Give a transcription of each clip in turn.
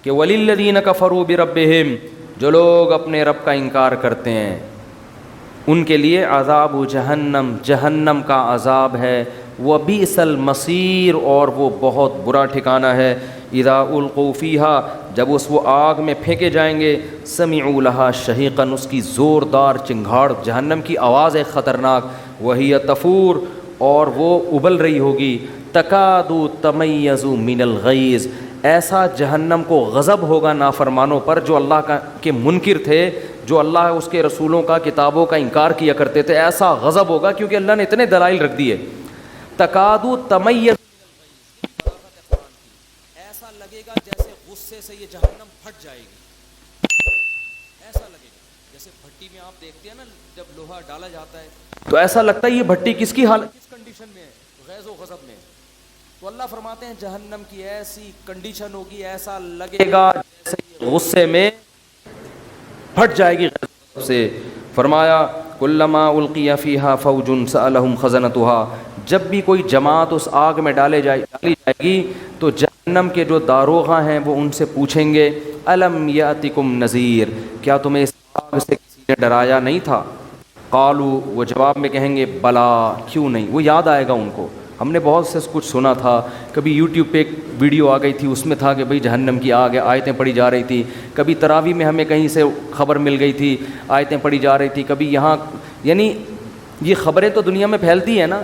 کہ وَلِلَّذِينَ كَفَرُوا بِرَبِّهِمْ، جو لوگ اپنے رب کا انکار کرتے ہیں ان کے لیے عذاب جہنم، جہنم کا عذاب ہے، وَبِئْسَ الْمَصِيرُ، اور وہ بہت برا ٹھکانہ ہے۔ اِذَا أُلْقُوا فِيهَا، جب وہ آگ میں پھینکے جائیں گے، سَمِعُوا لَهَا شَهِيقًا، اس کی زوردار چنگھاڑ، جہنم کی آواز ہے خطرناک، وَهِيَ تَفُورُ، اور وہ ابل رہی ہوگی، تَكَادُ تَمَيَّزُ مِنَ الْغَيْظِ، ایسا جہنم کو غضب ہوگا نافرمانوں پر جو اللہ کے منکر تھے، جو اللہ اس کے رسولوں کا، کتابوں کا انکار کیا کرتے تھے، ایسا غضب ہوگا کیونکہ اللہ نے اتنے دلائل رکھ دیے۔ تَكَادُ تَمَيَّزُ، ایسا لگے گا جیسے غصے سے یہ جہنم پھٹ جائے گی، ایسا لگے گا جیسے بھٹی میں آپ دیکھتے ہیں نا جب لوہا ڈالا جاتا ہے تو ایسا لگتا ہے یہ بھٹی کس کی حالت، کس کنڈیشن میں ہے، غیظ و غضب میں۔ تو اللہ فرماتے ہیں جہنم کی ایسی کنڈیشن ہوگی، ایسا لگے گا جیسے یہ غصے میں پھٹ جائے گی غضب سے۔ فرمایا کلما القی فیہا فوج سألہم خزنتہا، جب بھی کوئی جماعت اس آگ میں ڈالی جائے گی تو جہنم کے جو داروغہ ہیں وہ ان سے پوچھیں گے الم یاتکم نذیر، کیا تمہیں اس آگ سے کسی نے ڈرایا نہیں تھا؟ قالوا، وہ جواب میں کہیں گے بلا، کیوں نہیں۔ وہ یاد آئے گا ان کو، ہم نے بہت سے کچھ سنا تھا، کبھی یوٹیوب پہ ایک ویڈیو آ گئی تھی اس میں تھا کہ بھئی جہنم کی آگ ہے، آیتیں پڑھی جا رہی تھی، کبھی تراویح میں ہمیں کہیں سے خبر مل گئی تھی، آیتیں پڑھی جا رہی تھی، کبھی یہاں، یعنی یہ خبریں تو دنیا میں پھیلتی ہیں نا۔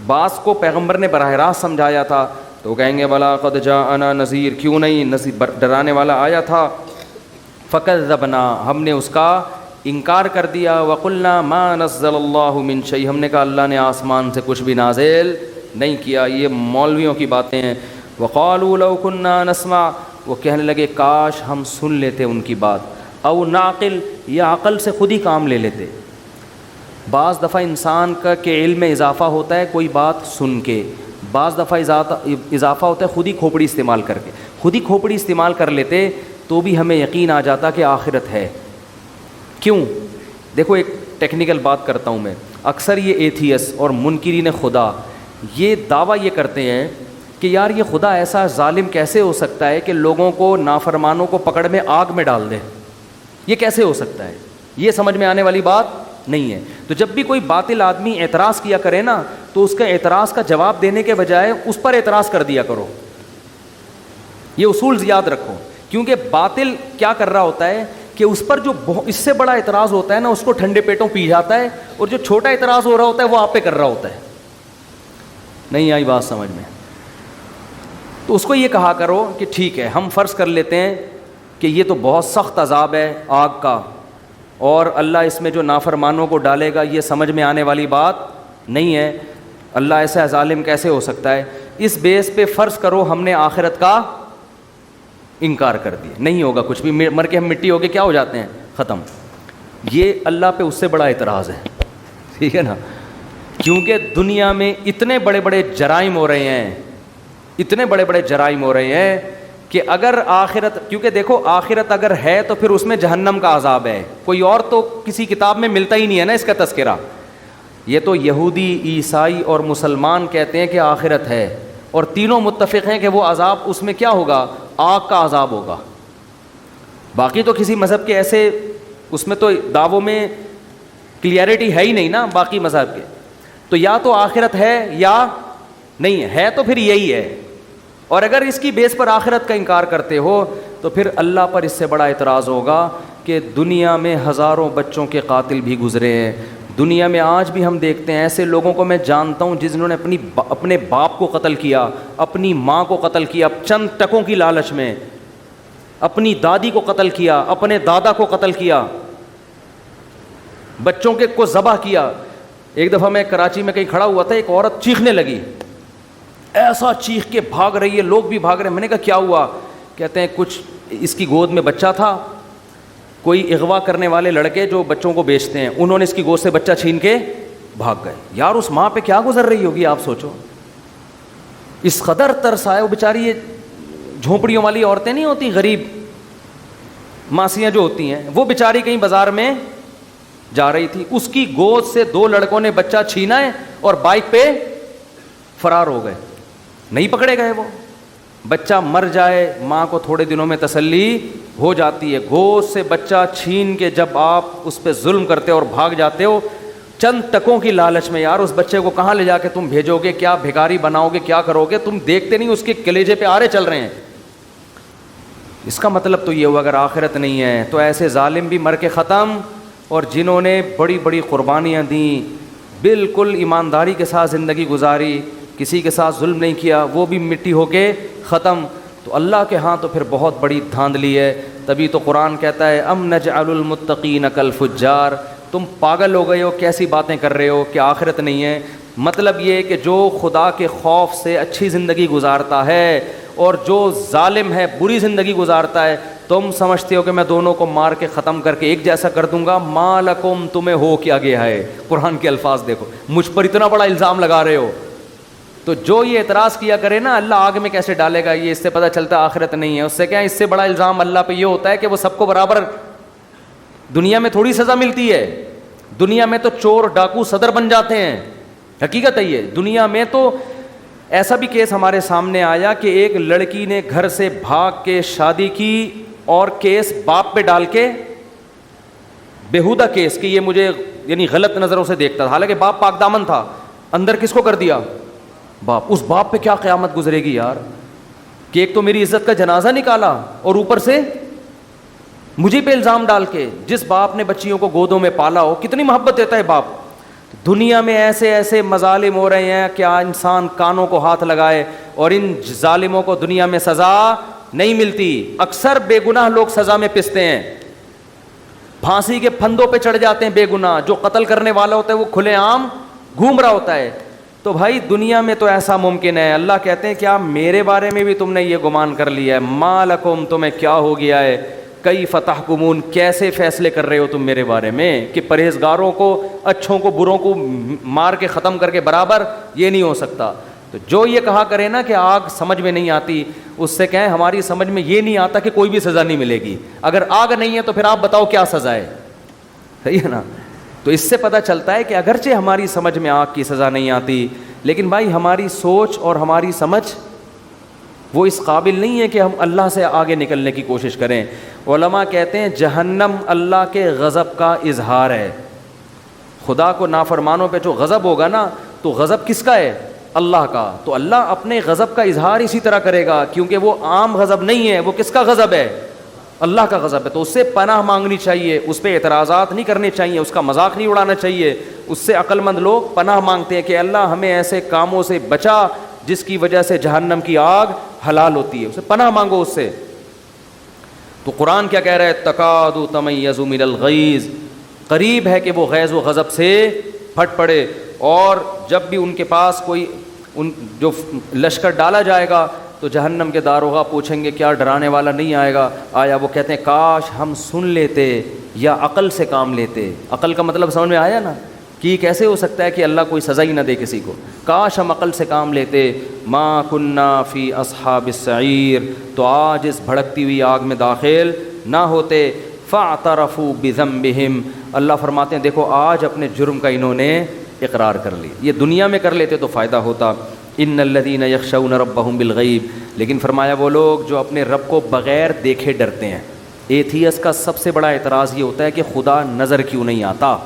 بعض کو پیغمبر نے براہ راست سمجھایا تھا تو کہیں گے بلا قد جاءنا نذیر، کیوں نہیں، نذیر ڈرانے والا آیا تھا۔ فکذبنا، ہم نے اس کا انکار کر دیا، وقلنا ما نزل اللہ من شیء، ہم نے کہا اللہ نے آسمان سے کچھ بھی نازل نہیں کیا، یہ مولویوں کی باتیں ہیں۔ وقالوا لو كنا نسمع، وہ کہنے لگے کاش ہم سن لیتے ان کی بات، او نعقل، یا عقل سے خود ہی کام لے لیتے۔ بعض دفعہ انسان کا کہ علم میں اضافہ ہوتا ہے کوئی بات سن کے، بعض دفعہ اضافہ ہوتا ہے خود ہی کھوپڑی استعمال کر کے، خود ہی کھوپڑی استعمال کر لیتے تو بھی ہمیں یقین آ جاتا کہ آخرت ہے۔ کیوں؟ دیکھو ایک ٹیکنیکل بات کرتا ہوں میں، اکثر یہ ایتھیس اور منکرین خدا یہ دعویٰ یہ کرتے ہیں کہ یار یہ خدا ایسا ظالم کیسے ہو سکتا ہے کہ لوگوں کو، نافرمانوں کو پکڑ میں آگ میں ڈال دے، یہ کیسے ہو سکتا ہے؟ یہ سمجھ میں آنے والی بات نہیں ہے۔ تو جب بھی کوئی باطل آدمی اعتراض کیا کرے نا تو اس کا اعتراض کا جواب دینے کے بجائے اس پر اعتراض کر دیا کرو، یہ اصول یاد رکھو، کیونکہ باطل کیا کر رہا ہوتا ہے کہ اس پر جو اس سے بڑا اعتراض ہوتا ہے نا اس کو ٹھنڈے پیٹوں پی جاتا ہے، اور جو چھوٹا اعتراض ہو رہا ہوتا ہے وہ آپ پہ کر رہا ہوتا ہے۔ نہیں آئی بات سمجھ میں؟ تو اس کو یہ کہا کرو کہ ٹھیک ہے ہم فرض کر لیتے ہیں کہ یہ تو بہت سخت عذاب ہے آگ کا، اور اللہ اس میں جو نافرمانوں کو ڈالے گا یہ سمجھ میں آنے والی بات نہیں ہے، اللہ ایسا ظالم کیسے ہو سکتا ہے، اس بیس پہ فرض کرو ہم نے آخرت کا انکار کر دیا، نہیں ہوگا کچھ بھی، مر کے ہم مٹی ہو کے کیا ہو جاتے ہیں، ختم۔ یہ اللہ پہ اس سے بڑا اعتراض ہے، ٹھیک ہے نا، کیونکہ دنیا میں اتنے بڑے بڑے جرائم ہو رہے ہیں، اتنے بڑے بڑے جرائم ہو رہے ہیں کہ اگر آخرت، کیونکہ دیکھو آخرت اگر ہے تو پھر اس میں جہنم کا عذاب ہے، کوئی اور تو کسی کتاب میں ملتا ہی نہیں ہے نا اس کا تذکرہ۔ یہ تو یہودی، عیسائی اور مسلمان کہتے ہیں کہ آخرت ہے، اور تینوں متفق ہیں کہ وہ عذاب اس میں کیا ہوگا، آگ کا عذاب ہوگا۔ باقی تو کسی مذہب کے ایسے اس میں تو دعووں میں کلیئرٹی ہے ہی نہیں نا باقی مذہب کے، تو یا تو آخرت ہے یا نہیں ہے، تو پھر یہی ہے۔ اور اگر اس کی بیس پر آخرت کا انکار کرتے ہو تو پھر اللہ پر اس سے بڑا اعتراض ہوگا کہ دنیا میں ہزاروں بچوں کے قاتل بھی گزرے ہیں، دنیا میں آج بھی ہم دیکھتے ہیں ایسے لوگوں کو، میں جانتا ہوں جنہوں نے اپنے باپ کو قتل کیا، اپنی ماں کو قتل کیا چند ٹکوں کی لالچ میں، اپنی دادی کو قتل کیا، اپنے دادا کو قتل کیا، بچوں کے کو ذبح کیا۔ ایک دفعہ میں کراچی میں کہیں کھڑا ہوا تھا، ایک عورت چیخنے لگی، ایسا چیخ کے بھاگ رہی ہے، لوگ بھی بھاگ رہے ہیں۔ میں نے کہا کیا ہوا؟ کہتے ہیں کچھ اس کی گود میں بچہ تھا، کوئی اغوا کرنے والے لڑکے جو بچوں کو بیچتے ہیں انہوں نے اس کی گود سے بچہ چھین کے بھاگ گئے۔ یار اس ماں پہ کیا گزر رہی ہوگی آپ سوچو، اس قدر ترس آئے۔ وہ بیچاری یہ جھونپڑیوں والی عورتیں نہیں ہوتی، غریب ماسیاں جو ہوتی ہیں، وہ بیچاری کہیں بازار میں جا رہی تھی، اس کی گود سے دو لڑکوں نے بچہ چھینا ہے اور بائک پہ فرار ہو گئے، نہیں پکڑے گئے وہ۔ بچہ مر جائے ماں کو تھوڑے دنوں میں تسلی ہو جاتی ہے. گوشت سے بچہ چھین کے جب آپ اس پہ ظلم کرتے ہو اور بھاگ جاتے ہو چند ٹکوں کی لالچ میں, یار اس بچے کو کہاں لے جا کے تم بھیجو گے, کیا بھکاری بناؤ گے, کیا کرو گے, تم دیکھتے نہیں اس کے کلیجے پہ آرے چل رہے ہیں. اس کا مطلب تو یہ ہوا اگر آخرت نہیں ہے تو ایسے ظالم بھی مر کے ختم, اور جنہوں نے بڑی بڑی قربانیاں دیں, بالکل ایمانداری کے ساتھ زندگی گزاری, کسی کے ساتھ ظلم نہیں کیا, وہ بھی مٹی ہو کے ختم. تو اللہ کے ہاں تو پھر بہت بڑی دھاندلی ہے. تبھی تو قرآن کہتا ہے ام نجعل المتقین کالفجار, تم پاگل ہو گئے ہو, کیسی باتیں کر رہے ہو کہ آخرت نہیں ہے. مطلب یہ کہ جو خدا کے خوف سے اچھی زندگی گزارتا ہے اور جو ظالم ہے بری زندگی گزارتا ہے, تم سمجھتے ہو کہ میں دونوں کو مار کے ختم کر کے ایک جیسا کر دوں گا. ما لکم, تمہیں ہو کیا گیا ہے. قرآن کے الفاظ دیکھو, مجھ پر اتنا بڑا الزام لگا رہے ہو. تو جو یہ اعتراض کیا کرے نا اللہ آگ میں کیسے ڈالے گا, یہ اس سے پتہ چلتا ہے آخرت نہیں ہے. اس سے کیا, اس سے بڑا الزام اللہ پہ یہ ہوتا ہے کہ وہ سب کو برابر, دنیا میں تھوڑی سزا ملتی ہے, دنیا میں تو چور ڈاکو صدر بن جاتے ہیں. حقیقت ہے یہ, دنیا میں تو ایسا بھی کیس ہمارے سامنے آیا کہ ایک لڑکی نے گھر سے بھاگ کے شادی کی اور کیس باپ پہ ڈال کے, بےہودہ کیس کہ یہ مجھے یعنی غلط نظروں سے دیکھتا تھا, حالانکہ باپ پاک دامن تھا, اندر کس کو کر دیا, باپ. اس باپ پہ کیا قیامت گزرے گی یار, کہ ایک تو میری عزت کا جنازہ نکالا اور اوپر سے مجھے پہ الزام ڈال کے. جس باپ نے بچیوں کو گودوں میں پالا ہو, کتنی محبت دیتا ہے باپ. دنیا میں ایسے ایسے مظالم ہو رہے ہیں کہ انسان کانوں کو ہاتھ لگائے, اور ان ظالموں کو دنیا میں سزا نہیں ملتی. اکثر بے گناہ لوگ سزا میں پستے ہیں, پھانسی کے پھندوں پہ چڑھ جاتے ہیں بے گناہ. جو قتل کرنے والا ہوتا ہے وہ کھلے عام گھوم رہا ہوتا ہے. تو بھائی دنیا میں تو ایسا ممکن ہے. اللہ کہتے ہیں کیا میرے بارے میں بھی تم نے یہ گمان کر لیا ہے, ما لکم, تمہیں کیا ہو گیا ہے, کیف تحکمون, کیسے فیصلے کر رہے ہو تم میرے بارے میں, کہ پرہیزگاروں کو, اچھوں کو, بروں کو مار کے ختم کر کے برابر, یہ نہیں ہو سکتا. تو جو یہ کہا کرے نا کہ آگ سمجھ میں نہیں آتی, اس سے کہیں ہماری سمجھ میں یہ نہیں آتا کہ کوئی بھی سزا نہیں ملے گی. اگر آگ نہیں ہے تو پھر آپ بتاؤ کیا سزا ہے, صحیح ہے نا. تو اس سے پتہ چلتا ہے کہ اگرچہ ہماری سمجھ میں آگ کی سزا نہیں آتی, لیکن بھائی ہماری سوچ اور ہماری سمجھ وہ اس قابل نہیں ہے کہ ہم اللہ سے آگے نکلنے کی کوشش کریں. علماء کہتے ہیں جہنم اللہ کے غضب کا اظہار ہے. خدا کو نافرمانوں پہ جو غضب ہوگا نا, تو غضب کس کا ہے, اللہ کا. تو اللہ اپنے غضب کا اظہار اسی طرح کرے گا, کیونکہ وہ عام غضب نہیں ہے, وہ کس کا غضب ہے, اللہ کا غضب ہے. تو اس سے پناہ مانگنی چاہیے, اس پہ اعتراضات نہیں کرنے چاہیے, اس کا مذاق نہیں اڑانا چاہیے. اس سے عقل مند لوگ پناہ مانگتے ہیں کہ اللہ ہمیں ایسے کاموں سے بچا جس کی وجہ سے جہنم کی آگ حلال ہوتی ہے, اسے پناہ مانگو اس سے. تو قرآن کیا کہہ رہا ہے, تکاد تمیز من الغیظ, قریب ہے کہ وہ غیظ و غضب سے پھٹ پڑے. اور جب بھی ان کے پاس کوئی ان جو لشکر ڈالا جائے گا تو جہنم کے داروغہ پوچھیں گے کیا ڈرانے والا نہیں آئے گا, آیا. وہ کہتے ہیں کاش ہم سن لیتے یا عقل سے کام لیتے. عقل کا مطلب سمجھ میں آیا نا, کہ کیسے ہو سکتا ہے کہ اللہ کوئی سزا ہی نہ دے کسی کو. کاش ہم عقل سے کام لیتے. ما کننا فی اصحاب السعیر, تو آج اس بھڑکتی ہوئی آگ میں داخل نہ ہوتے. فاعترفوا بذنبہم, اللہ فرماتے ہیں دیکھو آج اپنے جرم کا انہوں نے اقرار کر لی. یہ دنیا میں کر لیتے تو فائدہ ہوتا. ان الذین یخشون ربہم بالغیب, لیکن فرمایا وہ لوگ جو اپنے رب کو بغیر دیکھے ڈرتے ہیں. ایتھیس کا سب سے بڑا اعتراض یہ ہوتا ہے کہ خدا نظر کیوں نہیں آتا,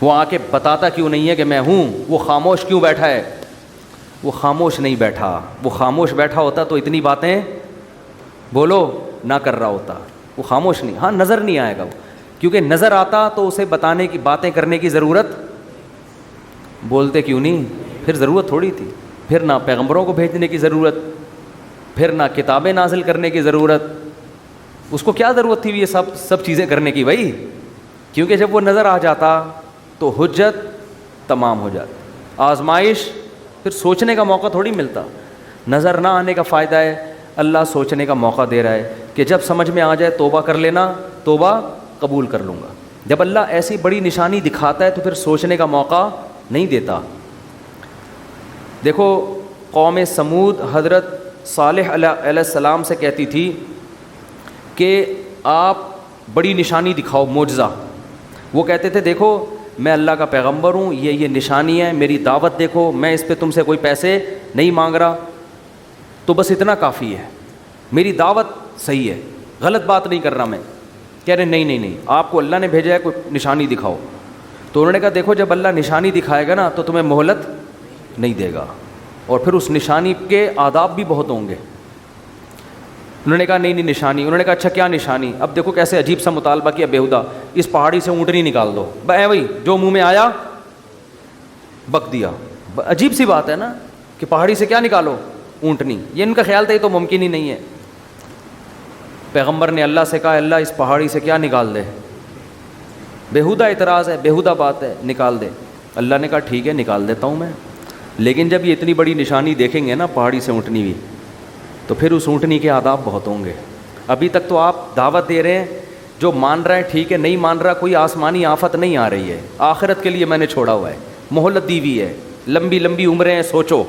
وہ آ کے بتاتا کیوں نہیں ہے کہ میں ہوں, وہ خاموش کیوں بیٹھا ہے. وہ خاموش نہیں بیٹھا, وہ خاموش بیٹھا ہوتا تو اتنی باتیں بولو نہ کر رہا ہوتا. وہ خاموش نہیں, ہاں نظر نہیں آئے گا وہ, کیونکہ نظر آتا تو اسے بتانے کی, باتیں کرنے کی ضرورت, بولتے کیوں نہیں, پھر ضرورت تھوڑی تھی. پھر نہ پیغمبروں کو بھیجنے کی ضرورت, پھر نہ کتابیں نازل کرنے کی ضرورت. اس کو کیا ضرورت تھی یہ سب چیزیں کرنے کی بھائی, کیونکہ جب وہ نظر آ جاتا تو حجت تمام ہو جاتی. آزمائش پھر سوچنے کا موقع تھوڑی ملتا. نظر نہ آنے کا فائدہ ہے, اللہ سوچنے کا موقع دے رہا ہے کہ جب سمجھ میں آ جائے توبہ کر لینا, توبہ قبول کر لوں گا. جب اللہ ایسی بڑی نشانی دکھاتا ہے تو پھر سوچنے کا موقع نہیں دیتا. دیکھو قوم سمود حضرت صالح علیہ السلام سے کہتی تھی کہ آپ بڑی نشانی دکھاؤ, معجزہ. وہ کہتے تھے دیکھو میں اللہ کا پیغمبر ہوں, یہ نشانی ہے, میری دعوت دیکھو, میں اس پہ تم سے کوئی پیسے نہیں مانگ رہا. تو بس اتنا کافی ہے, میری دعوت صحیح ہے, غلط بات نہیں کر رہا میں. کہہ رہے نہیں, آپ کو اللہ نے بھیجا ہے, کوئی نشانی دکھاؤ. تو انہوں نے کہا دیکھو جب اللہ نشانی دکھائے گا نا تو تمہیں مہلت نہیں دے گا, اور پھر اس نشانی کے آداب بھی بہت ہوں گے. انہوں نے کہا نہیں نشانی. انہوں نے کہا اچھا کیا نشانی؟ اب دیکھو کیسے عجیب سا مطالبہ کیا بیہودہ, اس پہاڑی سے اونٹنی نکال دو. بھائی جو منہ میں آیا بک دیا. عجیب سی بات ہے نا کہ پہاڑی سے کیا نکالو؟ اونٹنی. یہ ان کا خیال تھا یہ تو ممکن ہی نہیں ہے. پیغمبر نے اللہ سے کہا اللہ اس پہاڑی سے کیا نکال دے؟ بیہودہ اعتراض ہے, بیہودہ بات ہے, نکال دے. اللہ نے کہا ٹھیک ہے نکال دیتا ہوں میں, لیکن جب یہ اتنی بڑی نشانی دیکھیں گے نا پہاڑی سے اونٹنی بھی, تو پھر اس اونٹنی کے آداب بہت ہوں گے. ابھی تک تو آپ دعوت دے رہے ہیں, جو مان رہا ہے ٹھیک ہے, نہیں مان رہا کوئی آسمانی آفت نہیں آ رہی ہے, آخرت کے لیے میں نے چھوڑا ہوا ہے, مہلت دی ہوئی ہے, لمبی لمبی عمریں ہیں, سوچو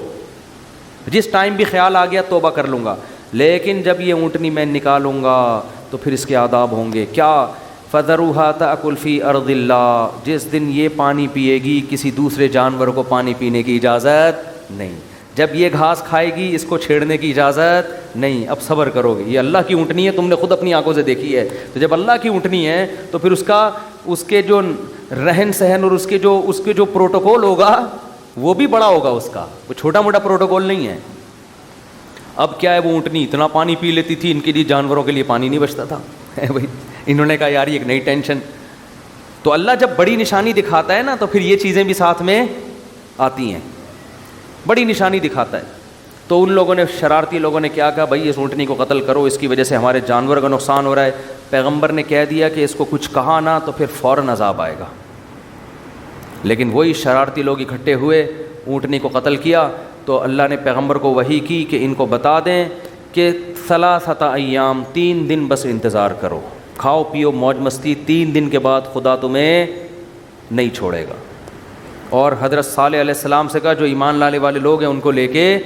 جس ٹائم بھی خیال آ گیا توبہ کر لوں گا. لیکن جب یہ اونٹنی میں نکالوں گا تو پھر اس کے آداب ہوں گے. کیا؟ فَذَرُوهَا تَأْكُلْ فِي أَرْضِ اللَّهِ, جس دن یہ پانی پیے گی کسی دوسرے جانور کو پانی پینے کی اجازت نہیں. جب یہ گھاس کھائے گی اس کو چھیڑنے کی اجازت نہیں. اب صبر کرو گے, یہ اللہ کی اونٹنی ہے, تم نے خود اپنی آنکھوں سے دیکھی ہے. تو جب اللہ کی اونٹنی ہے تو پھر اس کے جو رہن سہن اور اس کے جو پروٹوکول ہوگا وہ بھی بڑا ہوگا, اس کا وہ چھوٹا موٹا پروٹوکول نہیں ہے. اب کیا ہے, وہ اونٹنی اتنا پانی پی لیتی تھی, ان کے لیے جانوروں کے لیے پانی نہیں بچتا تھا. بھائی انہوں نے کہا یار یہ ایک نئی ٹینشن. تو اللہ جب بڑی نشانی دکھاتا ہے نا تو پھر یہ چیزیں بھی ساتھ میں آتی ہیں, بڑی نشانی دکھاتا ہے. تو ان لوگوں نے, شرارتی لوگوں نے کیا کہا, بھائی اس اونٹنی کو قتل کرو, اس کی وجہ سے ہمارے جانور کا نقصان ہو رہا ہے. پیغمبر نے کہہ دیا کہ اس کو کچھ کہا نا تو پھر فوراً عذاب آئے گا. لیکن وہی شرارتی لوگ اکٹھے ہوئے, اونٹنی کو قتل کیا. تو اللہ نے پیغمبر کو وحی کی کہ ان کو بتا دیں کہ 3 ایام 3 دن بس انتظار کرو, کھاؤ پیو موج مستی, 3 دن کے بعد خدا تمہیں نہیں چھوڑے گا. اور حضرت صالح علیہ السلام سے کہا جو ایمان لانے والے لوگ ہیں ان کو لے کے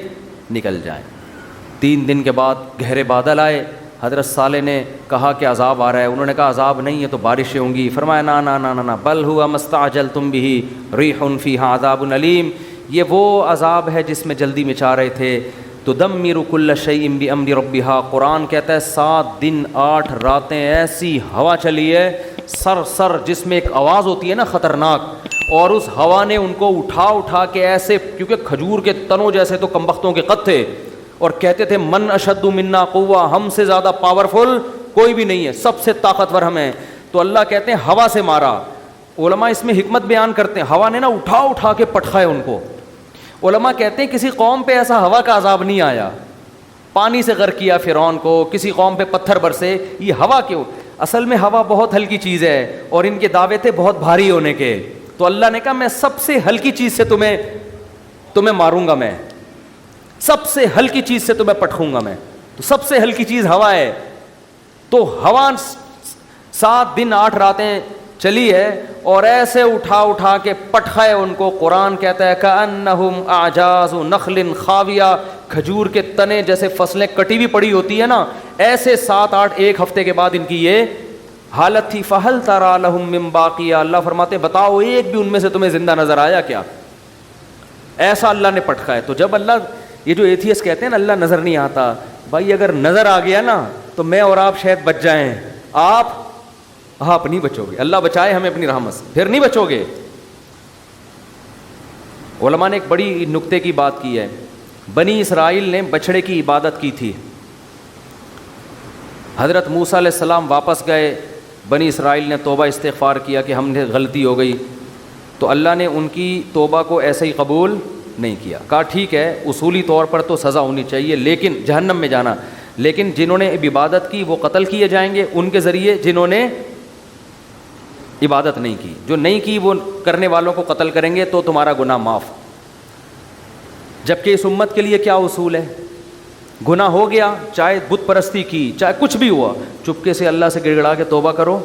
نکل جائیں. 3 دن کے بعد گہرے بادل آئے. حضرت صالح نے کہا کہ عذاب آ رہا ہے. انہوں نے کہا عذاب نہیں ہے تو بارشیں ہوں گی. فرمایا نا نا نا نا, بل ہوا مستعجلتم بہ ریح فیہا عذاب علیم, یہ وہ عذاب ہے جس میں جلدی مچا رہے تھے. تدمر کل شیء بامر ربھا, قرآن کہتا ہے 7 دن 8 راتیں ایسی ہوا چلی ہے سر جس میں ایک آواز ہوتی ہے نا خطرناک, اور اس ہوا نے ان کو اٹھا کے ایسے, کیونکہ کھجور کے تنوں جیسے تو کمبختوں کے قد تھے, اور کہتے تھے من اشد منا قوہ, ہم سے زیادہ پاورفل کوئی بھی نہیں ہے, سب سے طاقتور ہم ہیں. تو اللہ کہتے ہیں ہوا سے مارا. علماء اس میں حکمت بیان کرتے ہیں, ہوا نے نا اٹھا کے پٹخائے ان کو. علماء کہتے ہیں کسی قوم پہ ایسا ہوا کا عذاب نہیں آیا, پانی سے غرق کیا فرعون کو, کسی قوم پہ پتھر برسے, یہ ہوا کیوں؟ اصل میں ہوا بہت ہلکی چیز ہے, اور ان کے دعوے تھے بہت بھاری ہونے کے. تو اللہ نے کہا میں سب سے ہلکی چیز سے تمہیں ماروں گا, میں سب سے ہلکی چیز سے تمہیں پٹخوں گا میں. تو سب سے ہلکی چیز ہوا ہے. تو ہوا 7 دن 8 راتیں چلی ہے اور ایسے اٹھا کے پٹخائے ان کو. قرآن کہتا ہے کأنہم اعجاز نخل خاویہ, کھجور کے تنے جیسے فصلیں کٹی ہوئی پڑی ہوتی ہے نا, ایسے 7-8 ایک ہفتے کے بعد ان کی یہ حالت تھی. فہل تری لہم من باقیہ, اللہ فرماتے بتاؤ ایک بھی ان میں سے تمہیں زندہ نظر آیا کیا؟ ایسا اللہ نے پٹخائے. تو جب اللہ, یہ جو ایتھیسٹ کہتے ہیں نا اللہ نظر نہیں آتا, بھائی اگر نظر آ گیا نا تو میں اور آپ شاید بچ جائیں, آپ نہیں بچو گے. اللہ بچائے ہمیں اپنی رحمت سے, پھر نہیں بچو گے. علماء نے ایک بڑی نکتے کی بات کی ہے. بنی اسرائیل نے بچڑے کی عبادت کی تھی. حضرت موسیٰ علیہ السلام واپس گئے, بنی اسرائیل نے توبہ استغفار کیا کہ ہم نے غلطی ہو گئی. تو اللہ نے ان کی توبہ کو ایسے ہی قبول نہیں کیا. کہا ٹھیک ہے اصولی طور پر تو سزا ہونی چاہیے, لیکن جہنم میں جانا, لیکن جنہوں نے عبادت کی وہ قتل کیے جائیں گے ان کے ذریعے, جنہوں نے عبادت نہیں کی, جو نہیں کی وہ کرنے والوں کو قتل کریں گے تو تمہارا گناہ معاف. جبکہ اس امت کے لیے کیا اصول ہے, گناہ ہو گیا, چاہے بت پرستی کی, چاہے کچھ بھی ہوا, چپکے سے اللہ سے گڑ گڑا کے توبہ کرو,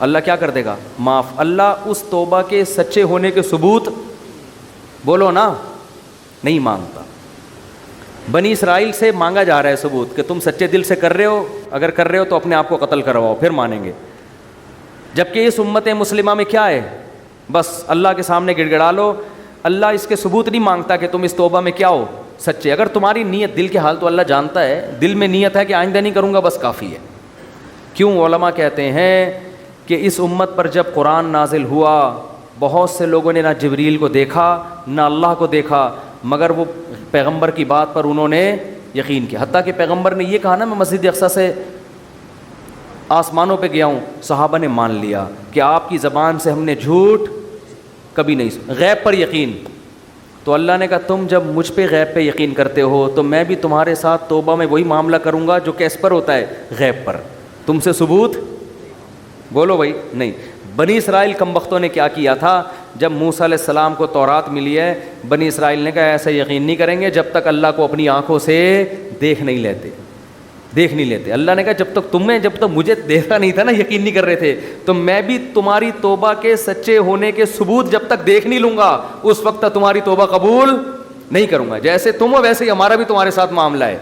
اللہ کیا کر دے گا؟ معاف. اللہ اس توبہ کے سچے ہونے کے ثبوت بولو نا نہیں مانگتا. بنی اسرائیل سے مانگا جا رہا ہے ثبوت کہ تم سچے دل سے کر رہے ہو, اگر کر رہے ہو تو اپنے آپ کو قتل کرواؤ پھر مانیں گے. جبکہ اس امت مسلمہ میں کیا ہے, بس اللہ کے سامنے گڑ گڑا لو, اللہ اس کے ثبوت نہیں مانگتا کہ تم اس توبہ میں کیا ہو, سچے. اگر تمہاری نیت, دل کے حال تو اللہ جانتا ہے, دل میں نیت ہے کہ آئندہ نہیں کروں گا, بس کافی ہے. کیوں علماء کہتے ہیں کہ اس امت پر جب قرآن نازل ہوا, بہت سے لوگوں نے نہ جبریل کو دیکھا نہ اللہ کو دیکھا, مگر وہ پیغمبر کی بات پر انہوں نے یقین کیا. حتیٰ کہ پیغمبر نے یہ کہا نا, میں مسجد اقصیٰ سے آسمانوں پہ گیا ہوں, صحابہ نے مان لیا کہ آپ کی زبان سے ہم نے جھوٹ کبھی نہیں سنا. غیب پر یقین. تو اللہ نے کہا تم جب مجھ پہ غیب پہ یقین کرتے ہو تو میں بھی تمہارے ساتھ توبہ میں وہی معاملہ کروں گا جو کیس پر ہوتا ہے, غیب پر. تم سے ثبوت بولو بھائی نہیں. بنی اسرائیل کم بختوں نے کیا کیا تھا, جب موسیٰ علیہ السلام کو تورات ملی ہے, بنی اسرائیل نے کہا ایسا یقین نہیں کریں گے جب تک اللہ کو اپنی آنکھوں سے دیکھ نہیں لیتے. اللہ نے کہا جب تک مجھے دیکھا نہیں تھا نا, یقین نہیں کر رہے تھے, تو میں بھی تمہاری توبہ کے سچے ہونے کے ثبوت جب تک دیکھ نہیں لوں گا اس وقت تک تمہاری توبہ قبول نہیں کروں گا. جیسے تم ہو ویسے ہی ہمارا بھی تمہارے ساتھ معاملہ ہے.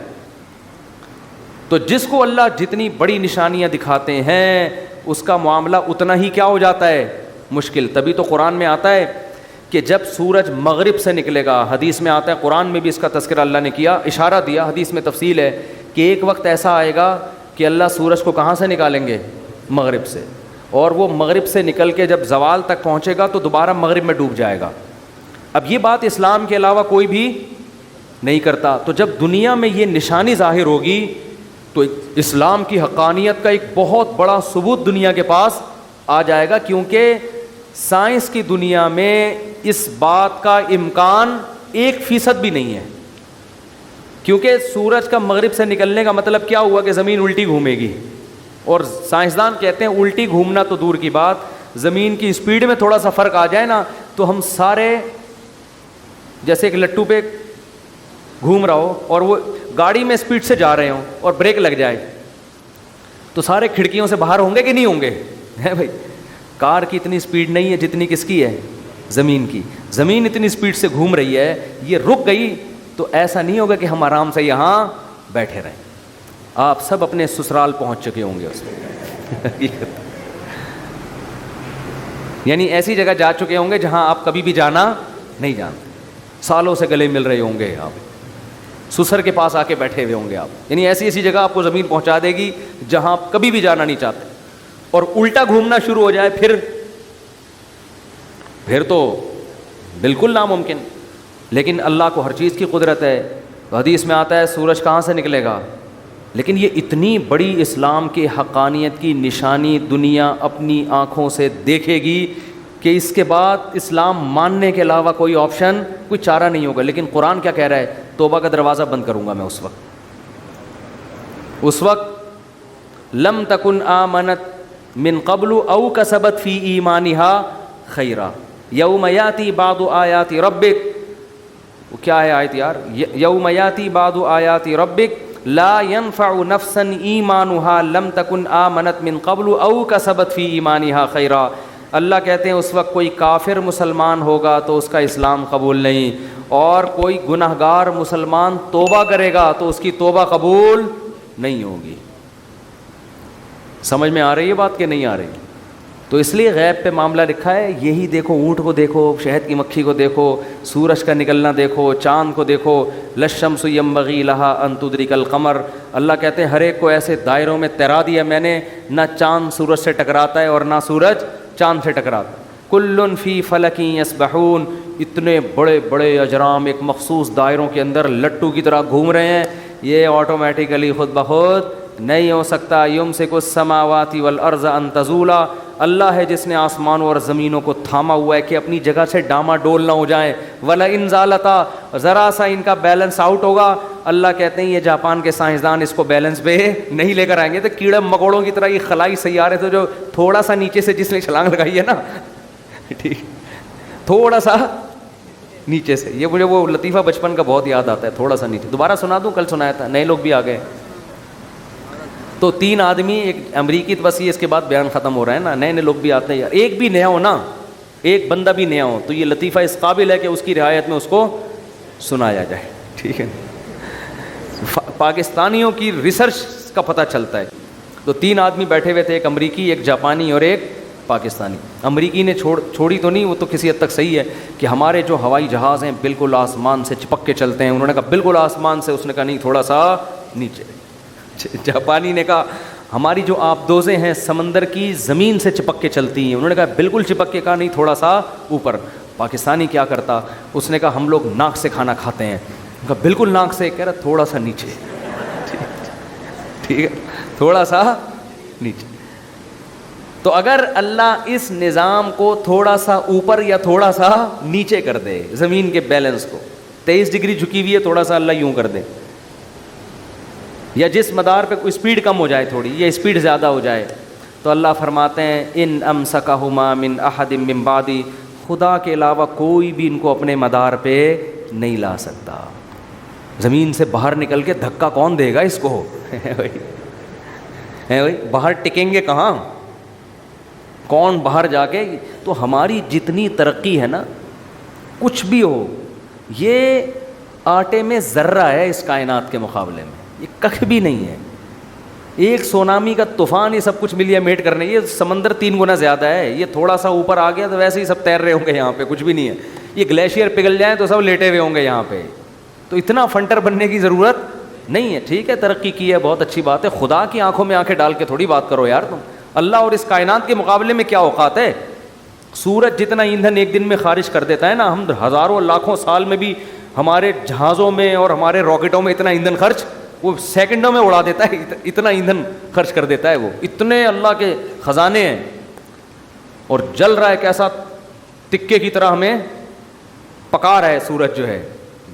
تو جس کو اللہ جتنی بڑی نشانیاں دکھاتے ہیں اس کا معاملہ اتنا ہی کیا ہو جاتا ہے, مشکل. تبھی تو قرآن میں آتا ہے کہ جب سورج مغرب سے نکلے گا, حدیث میں آتا ہے, قرآن میں بھی اس کا تذکرہ اللہ نے کیا, اشارہ دیا, حدیث میں تفصیل ہے کہ ایک وقت ایسا آئے گا کہ اللہ سورج کو کہاں سے نکالیں گے, مغرب سے, اور وہ مغرب سے نکل کے جب زوال تک پہنچے گا تو دوبارہ مغرب میں ڈوب جائے گا. اب یہ بات اسلام کے علاوہ کوئی بھی نہیں کرتا. تو جب دنیا میں یہ نشانی ظاہر ہوگی تو اسلام کی حقانیت کا ایک بہت بڑا ثبوت دنیا کے پاس آ جائے گا, کیونکہ سائنس کی دنیا میں اس بات کا امکان 1% بھی نہیں ہے. کیونکہ سورج کا مغرب سے نکلنے کا مطلب کیا ہوا کہ زمین الٹی گھومے گی, اور سائنسدان کہتے ہیں الٹی گھومنا تو دور کی بات, زمین کی اسپیڈ میں تھوڑا سا فرق آ جائے نا تو ہم سارے جیسے ایک لٹو پہ گھوم رہا ہو اور وہ گاڑی میں اسپیڈ سے جا رہے ہوں اور بریک لگ جائے تو سارے کھڑکیوں سے باہر ہوں گے کہ نہیں ہوں گے, ہے بھائی. کار کی اتنی اسپیڈ نہیں ہے جتنی کس کی ہے, زمین کی. زمین اتنی اسپیڈ سے گھوم رہی ہے, یہ رک گئی تو ایسا نہیں ہوگا کہ ہم آرام سے یہاں بیٹھے رہیں. آپ سب اپنے سسرال پہنچ چکے ہوں گے اس میں یعنی ایسی جگہ جا چکے ہوں گے جہاں آپ کبھی بھی جانا نہیں جانتے, سالوں سے گلے مل رہے ہوں گے, آپ سسر کے پاس آ کے بیٹھے ہوئے ہوں گے آپ. یعنی ایسی ایسی جگہ آپ کو زمین پہنچا دے گی جہاں آپ کبھی بھی جانا نہیں چاہتے, اور الٹا گھومنا شروع ہو جائے پھر تو بالکل ناممکن. لیکن اللہ کو ہر چیز کی قدرت ہے. حدیث میں آتا ہے سورج کہاں سے نکلے گا, لیکن یہ اتنی بڑی اسلام کی حقانیت کی نشانی دنیا اپنی آنکھوں سے دیکھے گی کہ اس کے بعد اسلام ماننے کے علاوہ کوئی آپشن, کوئی چارہ نہیں ہوگا. لیکن قرآن کیا کہہ رہا ہے, توبہ کا دروازہ بند کروں گا میں اس وقت لم تکن آمنت من قبل او کسبت فی ایمانها خیرا یوم یاتی بعض آیات ربک. کیا ہے آیت یار, یوم یاتی بعض آیات ربک لا ينفع نفسا ایمانها لم تکن آمنت من قبل او کسبت فی ایمانها خیرا. اللہ کہتے ہیں اس وقت کوئی کافر مسلمان ہوگا تو اس کا اسلام قبول نہیں, اور کوئی گناہ گار مسلمان توبہ کرے گا تو اس کی توبہ قبول نہیں ہوگی. سمجھ میں آ رہی ہے بات کہ نہیں آ رہی؟ تو اس لیے غیب پہ معاملہ لکھا ہے. یہی دیکھو, اونٹ کو دیکھو, شہد کی مکھی کو دیکھو, سورج کا نکلنا دیکھو, چاند کو دیکھو. للشمس ينبغي لها ان تدرك القمر. اللہ کہتے ہیں ہر ایک کو ایسے دائروں میں تیرا دیا میں نے, نہ چاند سورج سے ٹکراتا ہے اور نہ سورج چاند سے ٹکراتا. کل فی فلک یسبحون. اتنے بڑے بڑے اجرام ایک مخصوص دائروں کے اندر لٹو کی طرح گھوم رہے ہیں. یہ آٹومیٹیکلی خود بخود نہیں ہو سکتا. یمسک السماوات والارض ان تزولا. اللہ ہے جس نے آسمانوں اور زمینوں کو تھاما ہوا ہے کہ اپنی جگہ سے ڈاما ڈول نہ ہو جائیں. وَلَئِن زَالَتَا, ذرا سا ان کا بیلنس آؤٹ ہوگا. اللہ کہتے ہیں یہ جاپان کے سائنسدان اس کو بیلنس پہ نہیں لے کر آئیں گے. تو کیڑے مکوڑوں کی طرح یہ خلائی سیارے تھے جو تھوڑا سا نیچے سے جس نے چھلانگ لگائی ہے نا, ٹھیک, تھوڑا سا نیچے سے. یہ مجھے وہ لطیفہ بچپن کا بہت یاد آتا ہے, تھوڑا سا نیچے. دوبارہ سنا دوں, کل سنایا تھا, نئے لوگ بھی آ گئے. تو 3 آدمی, ایک امریکی تو بس یہ اس کے بعد بیان ختم ہو رہا ہے نا, نئے نئے لوگ بھی آتے ہیں. یار ایک بھی نیا ہو نا, ایک بندہ بھی نیا ہو تو یہ لطیفہ اس قابل ہے کہ اس کی رعایت میں اس کو سنایا جائے, ٹھیک ہے. پاکستانیوں کی ریسرچ کا پتہ چلتا ہے. تو 3 آدمی بیٹھے ہوئے تھے, ایک امریکی, ایک جاپانی اور ایک پاکستانی. امریکی نے چھوڑی تو نہیں, وہ تو کسی حد تک صحیح ہے کہ ہمارے جو ہوائی جہاز ہیں بالکل آسمان سے چپک کے چلتے ہیں. انہوں نے کہا بالکل آسمان سے, اس نے کہا نہیں تھوڑا سا نیچے. جاپانی نے کہا ہماری جو آبدوزیں ہیں سمندر کی زمین سے چپک کے چلتی ہیں. انہوں نے کہا بالکل چپک کے, کہا نہیں تھوڑا سا اوپر. پاکستانی کیا کرتا, اس نے کہا ہم لوگ ناک سے کھانا کھاتے ہیں. کہا بالکل ناک سے, کہہ رہا تھوڑا سا نیچے. ٹھیک ہے, تھوڑا سا نیچے. تو اگر اللہ اس نظام کو تھوڑا سا اوپر یا تھوڑا سا نیچے کر دے, زمین کے بیلنس کو 23 ڈگری جھکی ہوئی ہے, تھوڑا سا اللہ یوں کر دے, یا جس مدار پہ اسپیڈ کم ہو جائے تھوڑی, یا اسپیڈ زیادہ ہو جائے, تو اللہ فرماتے ہیں ان امسکہما من احد من بعدی, خدا کے علاوہ کوئی بھی ان کو اپنے مدار پہ نہیں لا سکتا. زمین سے باہر نکل کے دھکا کون دے گا اس کو؟ باہر ٹکیں گے کہاں, کون باہر جا کے. تو ہماری جتنی ترقی ہے نا, کچھ بھی ہو, یہ آٹے میں ذرہ ہے اس کائنات کے مقابلے میں, یہ کخ بھی نہیں ہے. ایک سونامی کا طوفان یہ سب کچھ ملیا میٹ کرنے, یہ سمندر 3 گنا زیادہ ہے. یہ تھوڑا سا اوپر آ گیا تو ویسے ہی سب تیر رہے ہوں گے یہاں پہ, کچھ بھی نہیں ہے. یہ گلیشیئر پگھل جائیں تو سب لیٹے ہوئے ہوں گے یہاں پہ. تو اتنا فنٹر بننے کی ضرورت نہیں ہے. ٹھیک ہے ترقی کی ہے, بہت اچھی بات ہے, خدا کی آنکھوں میں آنکھیں ڈال کے تھوڑی بات کرو یار تم. اللہ اور اس کائنات کے مقابلے میں کیا اوقات ہے. سورج جتنا ایندھن ایک دن میں خارج کر دیتا ہے نا, ہم ہزاروں لاکھوں سال میں بھی ہمارے جہازوں میں اور ہمارے راکٹوں میں اتنا ایندھن خرچ وہ سیکنڈوں میں اڑا دیتا ہے. اتنا ایندھن خرچ کر دیتا ہے وہ, اتنے اللہ کے خزانے ہیں. اور جل رہا ہے کیسا تکے کی طرح, ہمیں پکا رہا ہے سورج جو ہے,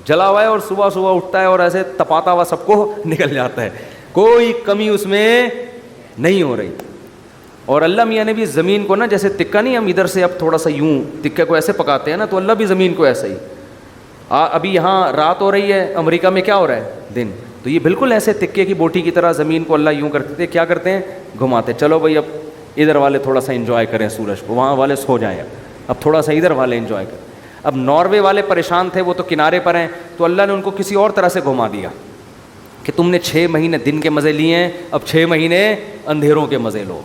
جلا ہوا ہے, اور صبح صبح اٹھتا ہے اور ایسے تپاتا ہوا سب کو نکل جاتا ہے. کوئی کمی اس میں نہیں ہو رہی. اور اللہ میاں نے بھی زمین کو نا, جیسے تکا نہیں ہم ادھر سے اب تھوڑا سا یوں تکے کو ایسے پکاتے ہیں نا, تو اللہ بھی زمین کو ایسا ہی. ابھی یہاں رات ہو رہی ہے, امریکہ میں کیا ہو رہا ہے دن, تو یہ بالکل ایسے تکے کی بوٹی کی طرح زمین کو اللہ یوں کرتے تھے. کیا کرتے ہیں, گھماتے, چلو بھائی اب ادھر والے تھوڑا سا انجوائے کریں سورج کو, وہاں والے سو جائیں, اب تھوڑا سا ادھر والے انجوائے کریں. اب ناروے والے پریشان تھے, وہ تو کنارے پر ہیں, تو اللہ نے ان کو کسی اور طرح سے گھما دیا کہ تم نے 6 مہینے دن کے مزے لیے ہیں, اب 6 مہینے اندھیروں کے مزے لو.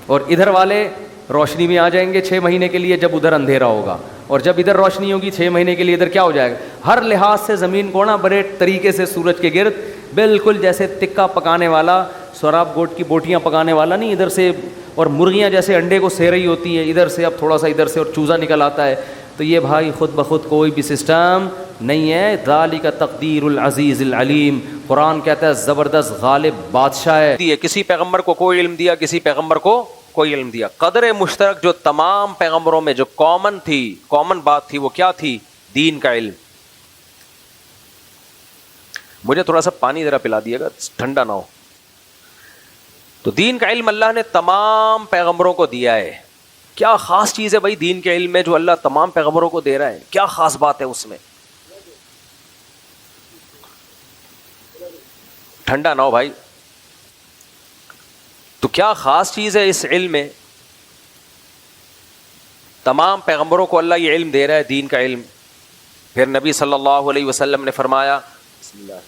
اور ادھر والے روشنی میں آ جائیں گے 6 مہینے کے لیے, جب ادھر اندھیرا ہوگا, اور جب ادھر روشنی ہوگی 6 مہینے کے لیے ادھر کیا ہو جائے گا. ہر لحاظ سے زمین کو نا بڑے طریقے سے سورج کے گرد بالکل جیسے تکا پکانے والا, سوراب گوٹ کی بوٹیاں پکانے والا نہیں, ادھر سے, اور مرغیاں جیسے انڈے کو سہ رہی ہوتی ہیں ادھر سے, اب تھوڑا سا ادھر سے اور چوزا نکل آتا ہے. تو یہ بھائی خود بخود کوئی بھی سسٹم نہیں ہے. ذالک تقدیر العزیز العلیم. قرآن کہتا ہے زبردست غالب بادشاہ ہے. کسی پیغمبر کو کوئی علم دیا, کسی پیغمبر کو کوئی علم دیا. قدر مشترک جو تمام پیغمبروں میں جو کامن تھی, کامن بات تھی, وہ کیا تھی؟ دین کا علم. مجھے تھوڑا سا پانی ذرا پلا دیے گا, ٹھنڈا نہ ہو. تو دین کا علم اللہ نے تمام پیغمبروں کو دیا ہے. کیا خاص چیز ہے بھائی دین کے علم میں جو اللہ تمام پیغمبروں کو دے رہا ہے؟ کیا خاص بات ہے اس میں؟ ٹھنڈا نہ ہو بھائی. تو کیا خاص چیز ہے اس علم میں؟ تمام پیغمبروں کو اللہ یہ علم دے رہا ہے, دین کا علم. پھر نبی صلی اللہ علیہ وسلم نے فرمایا, بسم اللہ,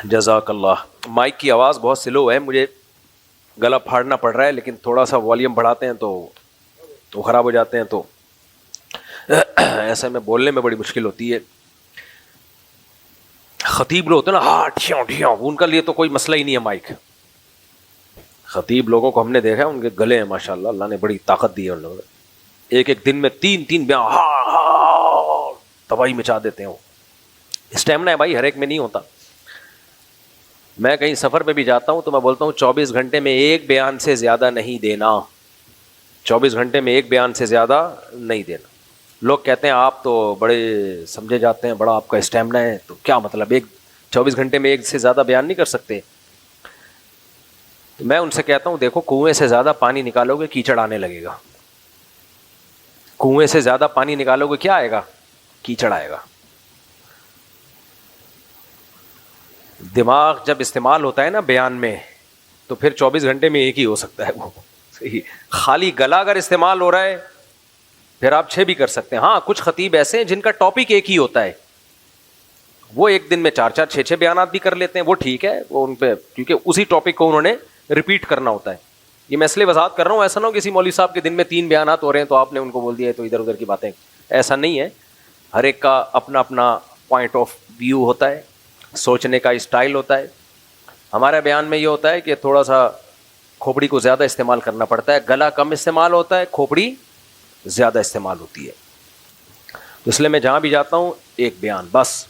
جزاک اللہ. مائک کی آواز بہت سلو ہے, مجھے گلا پھاڑنا پڑ رہا ہے, لیکن تھوڑا سا والیوم بڑھاتے ہیں تو وہ خراب ہو جاتے ہیں, تو ایسے میں بولنے میں بڑی مشکل ہوتی ہے. خطیب لوگ ہوتے ہیں نا, ہاں ٹھیوں ٹھیوں, ان کا لیے تو کوئی مسئلہ ہی نہیں ہے مائک. خطیب لوگوں کو ہم نے دیکھا, ان کے گلے ہیں ماشاءاللہ, اللہ نے بڑی طاقت دی ہے ان لوگوں نے. ایک ایک دن میں 3 بیان ہاں تباہی مچا دیتے ہیں. وہ اسٹیمنا ہے بھائی, ہر ایک میں نہیں ہوتا. میں کہیں سفر پہ بھی جاتا ہوں تو میں بولتا ہوں 24 گھنٹے میں ایک بیان سے زیادہ نہیں دینا, 24 گھنٹے میں ایک بیان سے زیادہ نہیں دینا. لوگ کہتے ہیں آپ تو بڑے سمجھے جاتے ہیں, بڑا آپ کا اسٹیمنا ہے, تو کیا مطلب 24 گھنٹے میں ایک سے زیادہ بیان نہیں کر سکتے؟ تو میں ان سے کہتا ہوں دیکھو, کنویں سے زیادہ پانی نکالو گے کیچڑ آنے لگے گا. کنویں سے زیادہ پانی نکالو گے کیا آئے گا؟ کیچڑ آئے گا. دماغ جب استعمال ہوتا ہے نا بیان میں, تو پھر 24 گھنٹے میں ایک ہی ہو سکتا ہے وہ. خالی گلا اگر استعمال ہو رہا ہے پھر آپ 6 بھی کر سکتے ہیں. ہاں کچھ خطیب ایسے ہیں جن کا ٹاپک ایک ہی ہوتا ہے, وہ ایک دن میں 4 6 بیانات بھی کر لیتے ہیں, وہ ٹھیک ہے, وہ ان پہ, کیونکہ اسی ٹاپک کو انہوں نے ریپیٹ کرنا ہوتا ہے. یہ میں اس لیے وضاحت کر رہا ہوں, ایسا نہ ہو کسی مولوی صاحب کے دن میں 3 بیانات ہو رہے ہیں تو آپ نے ان کو بول دیا ہے تو ادھر ادھر کی باتیں. ایسا نہیں ہے, ہر ایک کا اپنا اپنا پوائنٹ آف ویو ہوتا ہے, سوچنے کا اسٹائل ہوتا ہے. ہمارے بیان میں یہ ہوتا ہے کہ تھوڑا سا کھوپڑی کو زیادہ استعمال کرنا پڑتا ہے, گلا کم استعمال ہوتا ہے, کھوپڑی زیادہ استعمال ہوتی ہے. تو اس لیے میں جہاں بھی جاتا ہوں ایک بیان بس.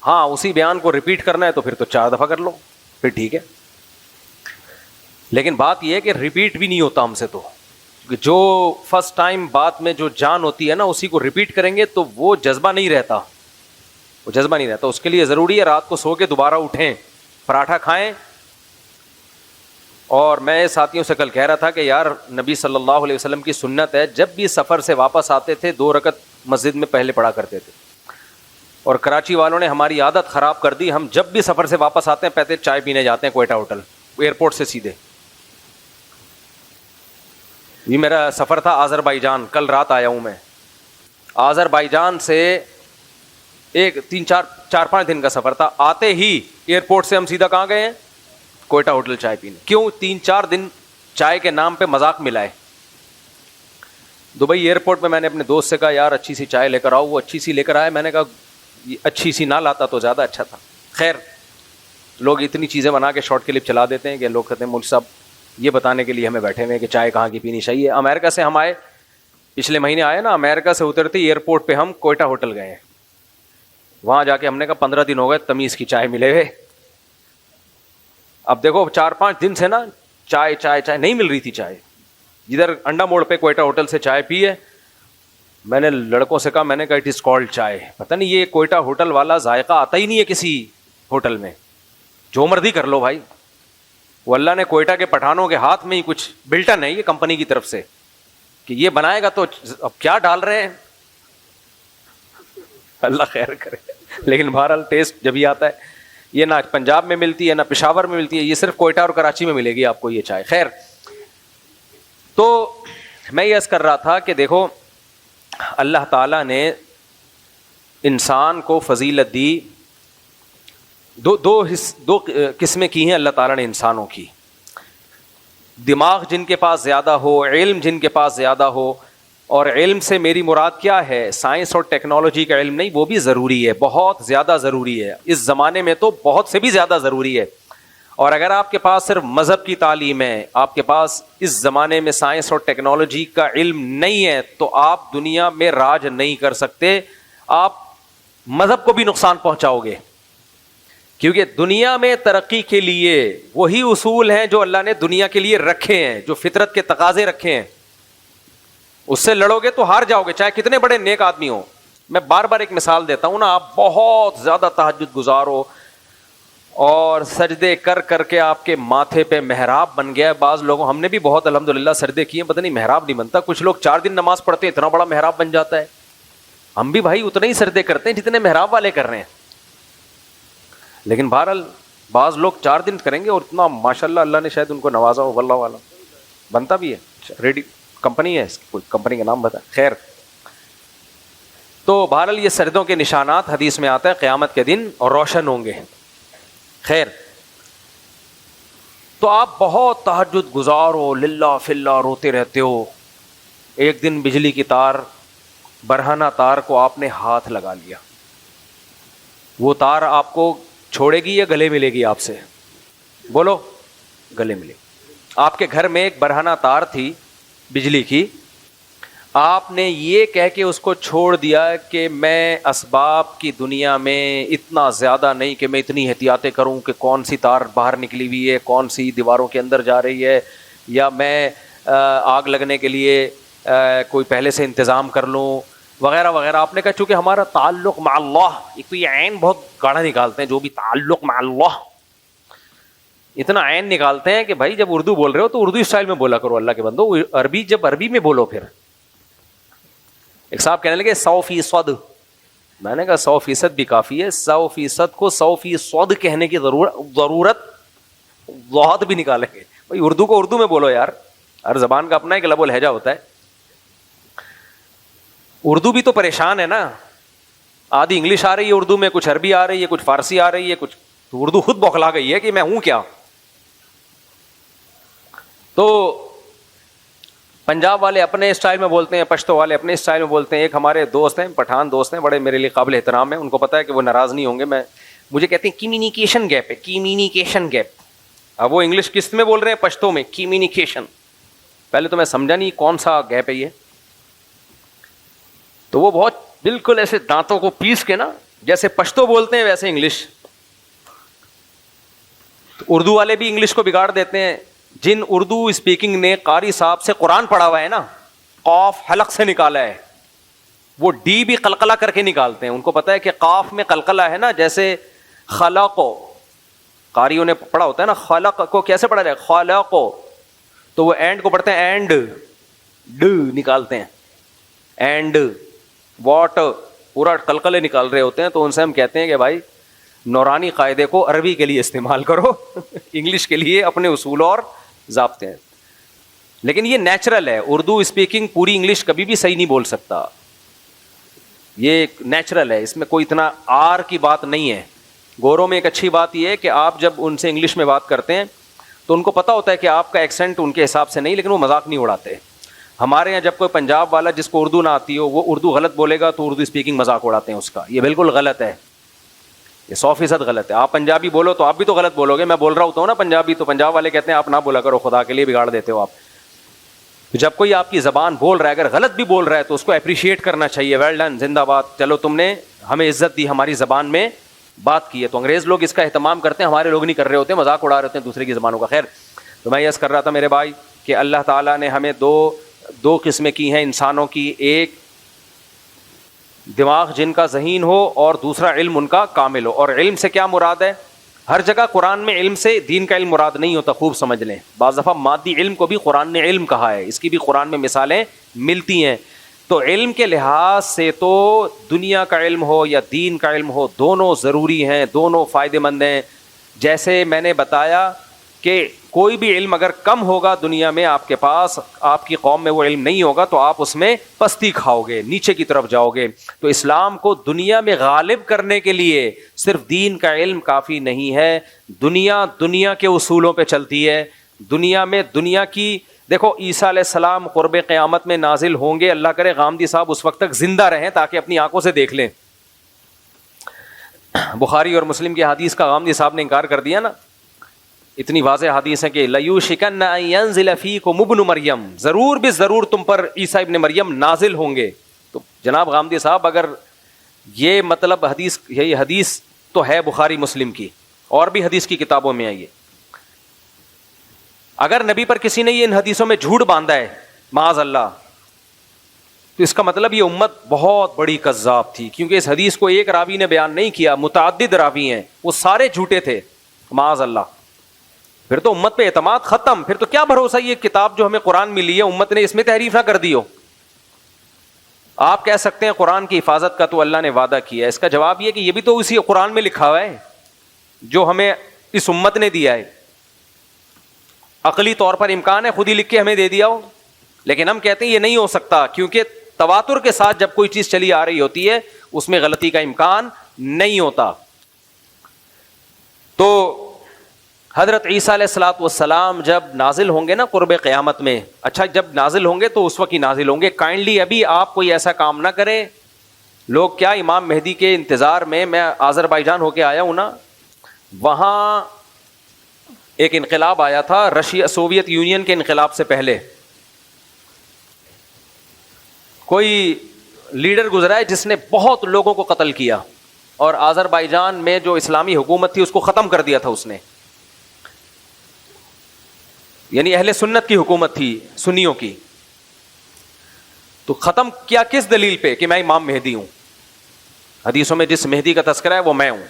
ہاں اسی بیان کو ریپیٹ کرنا ہے تو پھر تو 4 دفعہ کر لو, پھر ٹھیک ہے. لیکن بات یہ ہے کہ ریپیٹ بھی نہیں ہوتا ہم سے, تو جو فرسٹ ٹائم بات میں جو جان ہوتی ہے نا اسی کو ریپیٹ کریں گے تو وہ جذبہ نہیں رہتا, وہ جذبہ نہیں رہتا. اس کے لیے ضروری ہے رات کو سو کے دوبارہ اٹھیں, پراٹھا کھائیں. اور میں ساتھیوں سے کل کہہ رہا تھا کہ یار نبی صلی اللہ علیہ وسلم کی سنت ہے, جب بھی سفر سے واپس آتے تھے 2 رکعت مسجد میں پہلے پڑھا کرتے تھے. اور کراچی والوں نے ہماری عادت خراب کر دی, ہم جب بھی سفر سے واپس آتے ہیں پہلے چائے پینے جاتے ہیں کوئٹہ ہوٹل, ایئرپورٹ سے سیدھے. یہ میرا سفر تھا آذربائیجان, کل رات آیا ہوں میں. آذربائیجان سے 4-5 دن کا سفر تھا. آتے ہی ایئرپورٹ سے ہم سیدھا کہاں گئے ہیں, کوئٹہ ہوٹل چائے پینے. کیوں؟ 3-4 دن چائے کے نام پہ مذاق ملائے. دبئی ایئرپورٹ پہ میں نے اپنے دوست سے کہا یار اچھی سی چائے لے کر آؤ, وہ اچھی سی لے کر آئے. میں نے کہا اچھی سی نہ لاتا تو زیادہ اچھا تھا. خیر لوگ اتنی چیزیں بنا کے شارٹ کلپ چلا دیتے ہیں کہ لوگ کہتے ہیں مولوی صاحب یہ بتانے کے لیے ہمیں بیٹھے ہوئے کہ چائے کہاں کی پینی چاہیے. امریکہ سے ہم آئے, پچھلے مہینے آئے نا, امریکہ سے اترتے ایئرپورٹ پہ ہم کوئٹہ ہوٹل گئے ہیں. وہاں جا کے ہم نے کہا 15 دن ہو گئے تمیز کی چائے ملے ہوئے. اب دیکھو 4-5 دن سے نا چائے چائے چائے نہیں مل رہی تھی. چائے جدھر انڈا موڑ پہ کوئٹہ ہوٹل سے چائے پی ہے, میں نے لڑکوں سے کہا, میں نے کہا اٹ از کالڈ چائے. پتہ نہیں یہ کوئٹہ ہوٹل والا ذائقہ آتا ہی نہیں ہے کسی ہوٹل میں, جو مرضی کر لو بھائی. وہ اللہ نے کوئٹہ کے پٹھانوں کے ہاتھ میں ہی کچھ بلٹن ہے یہ کمپنی کی طرف سے کہ یہ بنائے گا تو اب کیا ڈال رہے ہیں, اللہ خیر کرے. لیکن بہرحال ٹیسٹ جب ہی آتا ہے. یہ نہ پنجاب میں ملتی ہے نہ پشاور میں ملتی ہے, یہ صرف کوئٹہ اور کراچی میں ملے گی آپ کو یہ چائے. خیر تو میں یہ عرض کر رہا تھا کہ دیکھو اللہ تعالیٰ نے انسان کو فضیلت دی, دو قسمیں کی ہیں اللہ تعالیٰ نے انسانوں کی. دماغ جن کے پاس زیادہ ہو, علم جن کے پاس زیادہ ہو. اور علم سے میری مراد کیا ہے, سائنس اور ٹیکنالوجی کا علم نہیں, وہ بھی ضروری ہے, بہت زیادہ ضروری ہے. اس زمانے میں تو بہت سے بھی زیادہ ضروری ہے. اور اگر آپ کے پاس صرف مذہب کی تعلیم ہے, آپ کے پاس اس زمانے میں سائنس اور ٹیکنالوجی کا علم نہیں ہے, تو آپ دنیا میں راج نہیں کر سکتے. آپ مذہب کو بھی نقصان پہنچاؤ گے, کیونکہ دنیا میں ترقی کے لیے وہی اصول ہیں جو اللہ نے دنیا کے لیے رکھے ہیں, جو فطرت کے تقاضے رکھے ہیں. اس سے لڑو گے تو ہار جاؤ گے, چاہے کتنے بڑے نیک آدمی ہو. میں بار بار ایک مثال دیتا ہوں نا, آپ بہت زیادہ تہجد گزار ہو اور سجدے کر کر کے آپ کے ماتھے پہ محراب بن گیا ہے. بعض لوگوں, ہم نے بھی بہت الحمدللہ سجدے کیے, پتہ نہیں محراب نہیں بنتا. کچھ لوگ 4 دن نماز پڑھتے ہیں اتنا بڑا محراب بن جاتا ہے. ہم بھی بھائی اتنے ہی سجدے کرتے ہیں جتنے محراب والے کر رہے ہیں. لیکن بہرحال بعض لوگ 4 دن کریں گے اور اتنا ماشاءاللہ اللہ نے شاید ان کو نوازا ہو, واللہ والا بنتا بھی ہے. ریڈی کمپنی ہے اس کی, کوئی کمپنی کا نام بتا. خیر تو بہرحال یہ سجدوں کے نشانات حدیث میں آتا ہے قیامت کے دن اور روشن ہوں گے. خیر تو آپ بہت تہجد گزار ہو, للہ فی اللہ روتے رہتے ہو. ایک دن بجلی کی تار, برہنہ تار کو آپ نے ہاتھ لگا لیا, وہ تار آپ کو چھوڑے گی یا گلے ملے گی آپ سے؟ بولو, گلے ملے. آپ کے گھر میں ایک برہنہ تار تھی بجلی کی, آپ نے یہ کہہ کے اس کو چھوڑ دیا کہ میں اسباب کی دنیا میں اتنا زیادہ نہیں کہ میں اتنی احتیاطیں کروں کہ کون سی تار باہر نکلی ہوئی ہے, کون سی دیواروں کے اندر جا رہی ہے, یا میں آگ لگنے کے لیے کوئی پہلے سے انتظام کر لوں وغیرہ وغیرہ. آپ نے کہا چونکہ ہمارا تعلق مع اللہ, ایک تو یہ عین بہت گاڑھا نکالتے ہیں, جو بھی تعلق مع اللہ اتنا عین نکالتے ہیں کہ بھائی جب اردو بول رہے ہو تو اردو اسٹائل میں بولا کرو اللہ کے بندو, عربی جب عربی میں بولو. پھر ایک صاحب کہنے لگے 100%. میں نے کہا 100% بھی کافی ہے, 100% کو 100% کہنے کی ضرورت بہت بھی نکالیں گے. بھائی اردو کو اردو میں بولو یار, ہر زبان کا اپنا ایک لب و لہجہ ہوتا ہے. اردو بھی تو پریشان ہے نا, آدھی انگلش آ رہی ہے اردو میں, کچھ عربی آ رہی ہے, کچھ فارسی آ رہی ہے, کچھ تو اردو خود بوکھلا گئی ہے کہ میں ہوں کیا. تو پنجاب والے اپنے اسٹائل میں بولتے ہیں, پشتو والے اپنے اسٹائل میں بولتے ہیں. ایک ہمارے دوست ہیں, پٹھان دوست ہیں, بڑے میرے لیے قابل احترام ہیں, ان کو پتا ہے کہ وہ ناراض نہیں ہوں گے. مجھے کہتے ہیں کمیونیکیشن گیپ ہے, کمیونیکیشن گیپ. اب وہ انگلش کس میں بول رہے ہیں, پشتو میں, کمیونیکیشن. پہلے تو میں سمجھا نہیں کون سا گیپ ہے یہ. تو وہ بہت بالکل ایسے دانتوں کو پیس کے نا, جیسے پشتو بولتے ہیں ویسے انگلش. اردو والے بھی انگلش کو بگاڑ دیتے ہیں. جن اردو اسپیکنگ نے قاری صاحب سے قرآن پڑھا ہوا ہے نا, قاف حلق سے نکالا ہے, وہ ڈی بھی قلقلہ کر کے نکالتے ہیں. ان کو پتا ہے کہ قاف میں قلقلہ ہے نا, جیسے خلق, قاریوں نے پڑھا ہوتا ہے نا, خلق کو کیسے پڑھا جائے, خلق, تو وہ اینڈ کو پڑھتے ہیں اینڈ, ڈ نکالتے ہیں, اینڈ واٹ, پورا قلقلے نکال رہے ہوتے ہیں. تو ان سے ہم کہتے ہیں کہ بھائی نورانی قاعدے کو عربی کے لیے استعمال کرو, انگلش کے لیے اپنے اصول اور ضابطے ہیں. لیکن یہ نیچرل ہے, اردو اسپیکنگ پوری انگلش کبھی بھی صحیح نہیں بول سکتا, یہ نیچرل ہے, اس میں کوئی اتنا آر کی بات نہیں ہے. گوروں میں ایک اچھی بات یہ ہے کہ آپ جب ان سے انگلش میں بات کرتے ہیں تو ان کو پتا ہوتا ہے کہ آپ کا ایکسنٹ ان کے حساب سے نہیں, لیکن وہ مذاق نہیں اڑاتے. ہمارے یہاں جب کوئی پنجاب والا جس کو اردو نہ آتی ہو وہ اردو غلط بولے گا تو اردو اسپیکنگ مذاق اڑاتے ہیں اس کا. یہ بالکل غلط ہے, یہ 100% غلط ہے. آپ پنجابی بولو تو آپ بھی تو غلط بولو گے. میں بول رہا ہوتا ہوں نا پنجابی, تو پنجاب والے کہتے ہیں آپ نہ بولا کرو, خدا کے لیے بگاڑ دیتے ہو آپ. جب کوئی آپ کی زبان بول رہا ہے, اگر غلط بھی بول رہا ہے تو اس کو اپریشیٹ کرنا چاہیے. ویل ڈن, زندہ باد, چلو تم نے ہمیں عزت دی, ہماری زبان میں بات کی ہے. تو انگریز لوگ اس کا اہتمام کرتے ہیں, ہمارے لوگ نہیں کر رہے ہوتے, مذاق اڑا رہے ہوتے ہیں دوسرے کی زبانوں کا. خیر, تو میں یس کر رہا تھا میرے بھائی کہ اللہ تعالیٰ نے ہمیں دو قسمیں کی ہیں انسانوں کی, ایک دماغ جن کا ذہین ہو اور دوسرا علم ان کا کامل ہو. اور علم سے کیا مراد ہے, ہر جگہ قرآن میں علم سے دین کا علم مراد نہیں ہوتا, خوب سمجھ لیں. بعض دفعہ مادی علم کو بھی قرآن نے علم کہا ہے, اس کی بھی قرآن میں مثالیں ملتی ہیں. تو علم کے لحاظ سے تو دنیا کا علم ہو یا دین کا علم ہو, دونوں ضروری ہیں, دونوں فائدے مند ہیں. جیسے میں نے بتایا کہ کوئی بھی علم اگر کم ہوگا دنیا میں آپ کے پاس, آپ کی قوم میں وہ علم نہیں ہوگا تو آپ اس میں پستی کھاؤ گے, نیچے کی طرف جاؤ گے. تو اسلام کو دنیا میں غالب کرنے کے لیے صرف دین کا علم کافی نہیں ہے. دنیا کے اصولوں پہ چلتی ہے. دنیا میں دنیا کی, دیکھو عیسیٰ علیہ السلام قرب قیامت میں نازل ہوں گے, اللہ کرے غامدی صاحب اس وقت تک زندہ رہیں تاکہ اپنی آنکھوں سے دیکھ لیں. بخاری اور مسلم کی حدیث کا غامدی صاحب نے انکار کر دیا نا, اتنی واضح حدیث ہے کہ لَيُوشِكَنَّ أَن يَنزِلَ فِيكُمُ ابْنُ مَرْيَم, ضرور بھی ضرور تم پر عیسیٰ ابن مریم نازل ہوں گے. تو جناب غامدی صاحب اگر یہ مطلب حدیث, یہی حدیث تو ہے بخاری مسلم کی, اور بھی حدیث کی کتابوں میں ہے یہ, اگر نبی پر کسی نے یہ ان حدیثوں میں جھوٹ باندھا ہے معاذ اللہ, تو اس کا مطلب یہ امت بہت بڑی کذاب تھی, کیونکہ اس حدیث کو ایک راوی نے بیان نہیں کیا, متعدد راوی ہیں, وہ سارے جھوٹے تھے معاذ اللہ. پھر تو امت پہ اعتماد ختم. پھر تو کیا بھروسہ یہ کتاب جو ہمیں قرآن ملی ہے امت نے اس میں تحریف نہ کر دی ہو. آپ کہہ سکتے ہیں قرآن کی حفاظت کا تو اللہ نے وعدہ کیا ہے, اس کا جواب یہ کہ یہ بھی تو اسی قرآن میں لکھا ہوا ہے جو ہمیں اس امت نے دیا ہے. عقلی طور پر امکان ہے خود ہی لکھ کے ہمیں دے دیا ہو, لیکن ہم کہتے ہیں یہ نہیں ہو سکتا, کیونکہ تواتر کے ساتھ جب کوئی چیز چلی آ رہی ہوتی ہے اس میں غلطی کا امکان نہیں ہوتا. تو حضرت عیسیٰ علیہ الصلوۃ والسلام جب نازل ہوں گے نا قرب قیامت میں, اچھا جب نازل ہوں گے تو اس وقت ہی نازل ہوں گے. کائنڈلی ابھی آپ کوئی ایسا کام نہ کریں. لوگ کیا امام مہدی کے انتظار میں آذربائیجان ہو کے آیا ہوں نا, وہاں ایک انقلاب آیا تھا رشیا, سوویت یونین کے انقلاب سے پہلے کوئی لیڈر گزرا ہے جس نے بہت لوگوں کو قتل کیا, اور آذربائیجان میں جو اسلامی حکومت تھی اس کو ختم کر دیا تھا اس نے. یعنی اہل سنت کی حکومت تھی, سنیوں کی. تو ختم کیا کس دلیل پہ کہ میں امام مہدی ہوں, حدیثوں میں جس مہدی کا تذکرہ ہے وہ میں ہوں,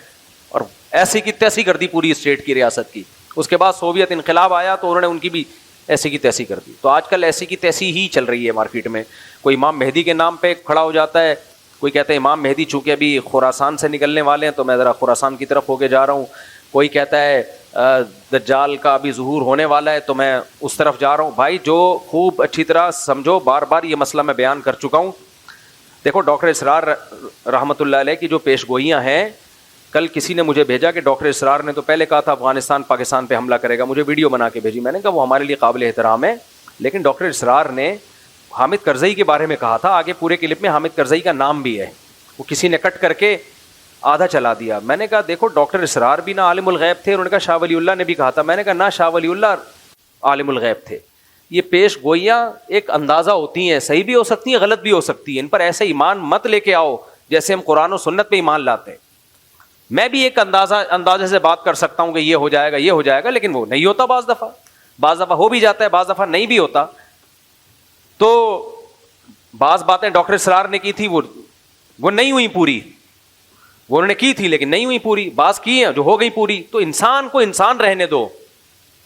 اور ایسی کی تیسی کر دی پوری اسٹیٹ کی, ریاست کی. اس کے بعد سوویت انقلاب آیا تو انہوں نے ان کی بھی ایسی کی تیسی کر دی. تو آج کل ایسی کی تیسی ہی چل رہی ہے مارکیٹ میں. کوئی امام مہدی کے نام پہ کھڑا ہو جاتا ہے, کوئی کہتا ہے امام مہدی چونکہ ابھی خراسان سے نکلنے والے ہیں تو میں ذرا خراسان کی طرف ہو کے جا رہا ہوں, کوئی کہتا ہے دجال کا ابھی ظہور ہونے والا ہے تو میں اس طرف جا رہا ہوں. بھائی جو خوب اچھی طرح سمجھو, بار بار یہ مسئلہ میں بیان کر چکا ہوں, دیکھو ڈاکٹر اسرار رحمۃ اللہ علیہ کی جو پیش گوئیاں ہیں، کل کسی نے مجھے بھیجا کہ ڈاکٹر اسرار نے تو پہلے کہا تھا افغانستان پاکستان پہ حملہ کرے گا، مجھے ویڈیو بنا کے بھیجی، میں نے کہا وہ ہمارے لیے قابل احترام ہے، لیکن ڈاکٹر اسرار نے حامد کرزئی کے بارے میں کہا تھا، آگے پورے کلپ میں حامد کرزئی کا نام بھی ہے، وہ کسی نے کٹ کر کے آدھا چلا دیا. میں نے کہا دیکھو ڈاکٹر اسرار بھی نہ عالم الغیب تھے، انہوں نے کہا شاہ ولی اللہ نے بھی کہا تھا، میں نے کہا نہ شاہ ولی اللہ عالم الغیب تھے. یہ پیش گوئیاں ایک اندازہ ہوتی ہیں، صحیح بھی ہو سکتی ہیں غلط بھی ہو سکتی ہیں، ان پر ایسے ایمان مت لے کے آؤ جیسے ہم قرآن و سنت پہ ایمان لاتے ہیں. میں بھی ایک اندازے سے بات کر سکتا ہوں کہ یہ ہو جائے گا یہ ہو جائے گا، لیکن وہ نہیں ہوتا، بعض دفعہ ہو بھی جاتا ہے، بعض دفعہ نہیں بھی ہوتا. تو بعض باتیں ڈاکٹر اسرار نے کی تھی وہ نہیں ہوئی پوری، وہ انہوں نے کی تھی لیکن نہیں ہوئی پوری، بعض کی ہیں جو ہو گئی پوری. تو انسان کو انسان رہنے دو،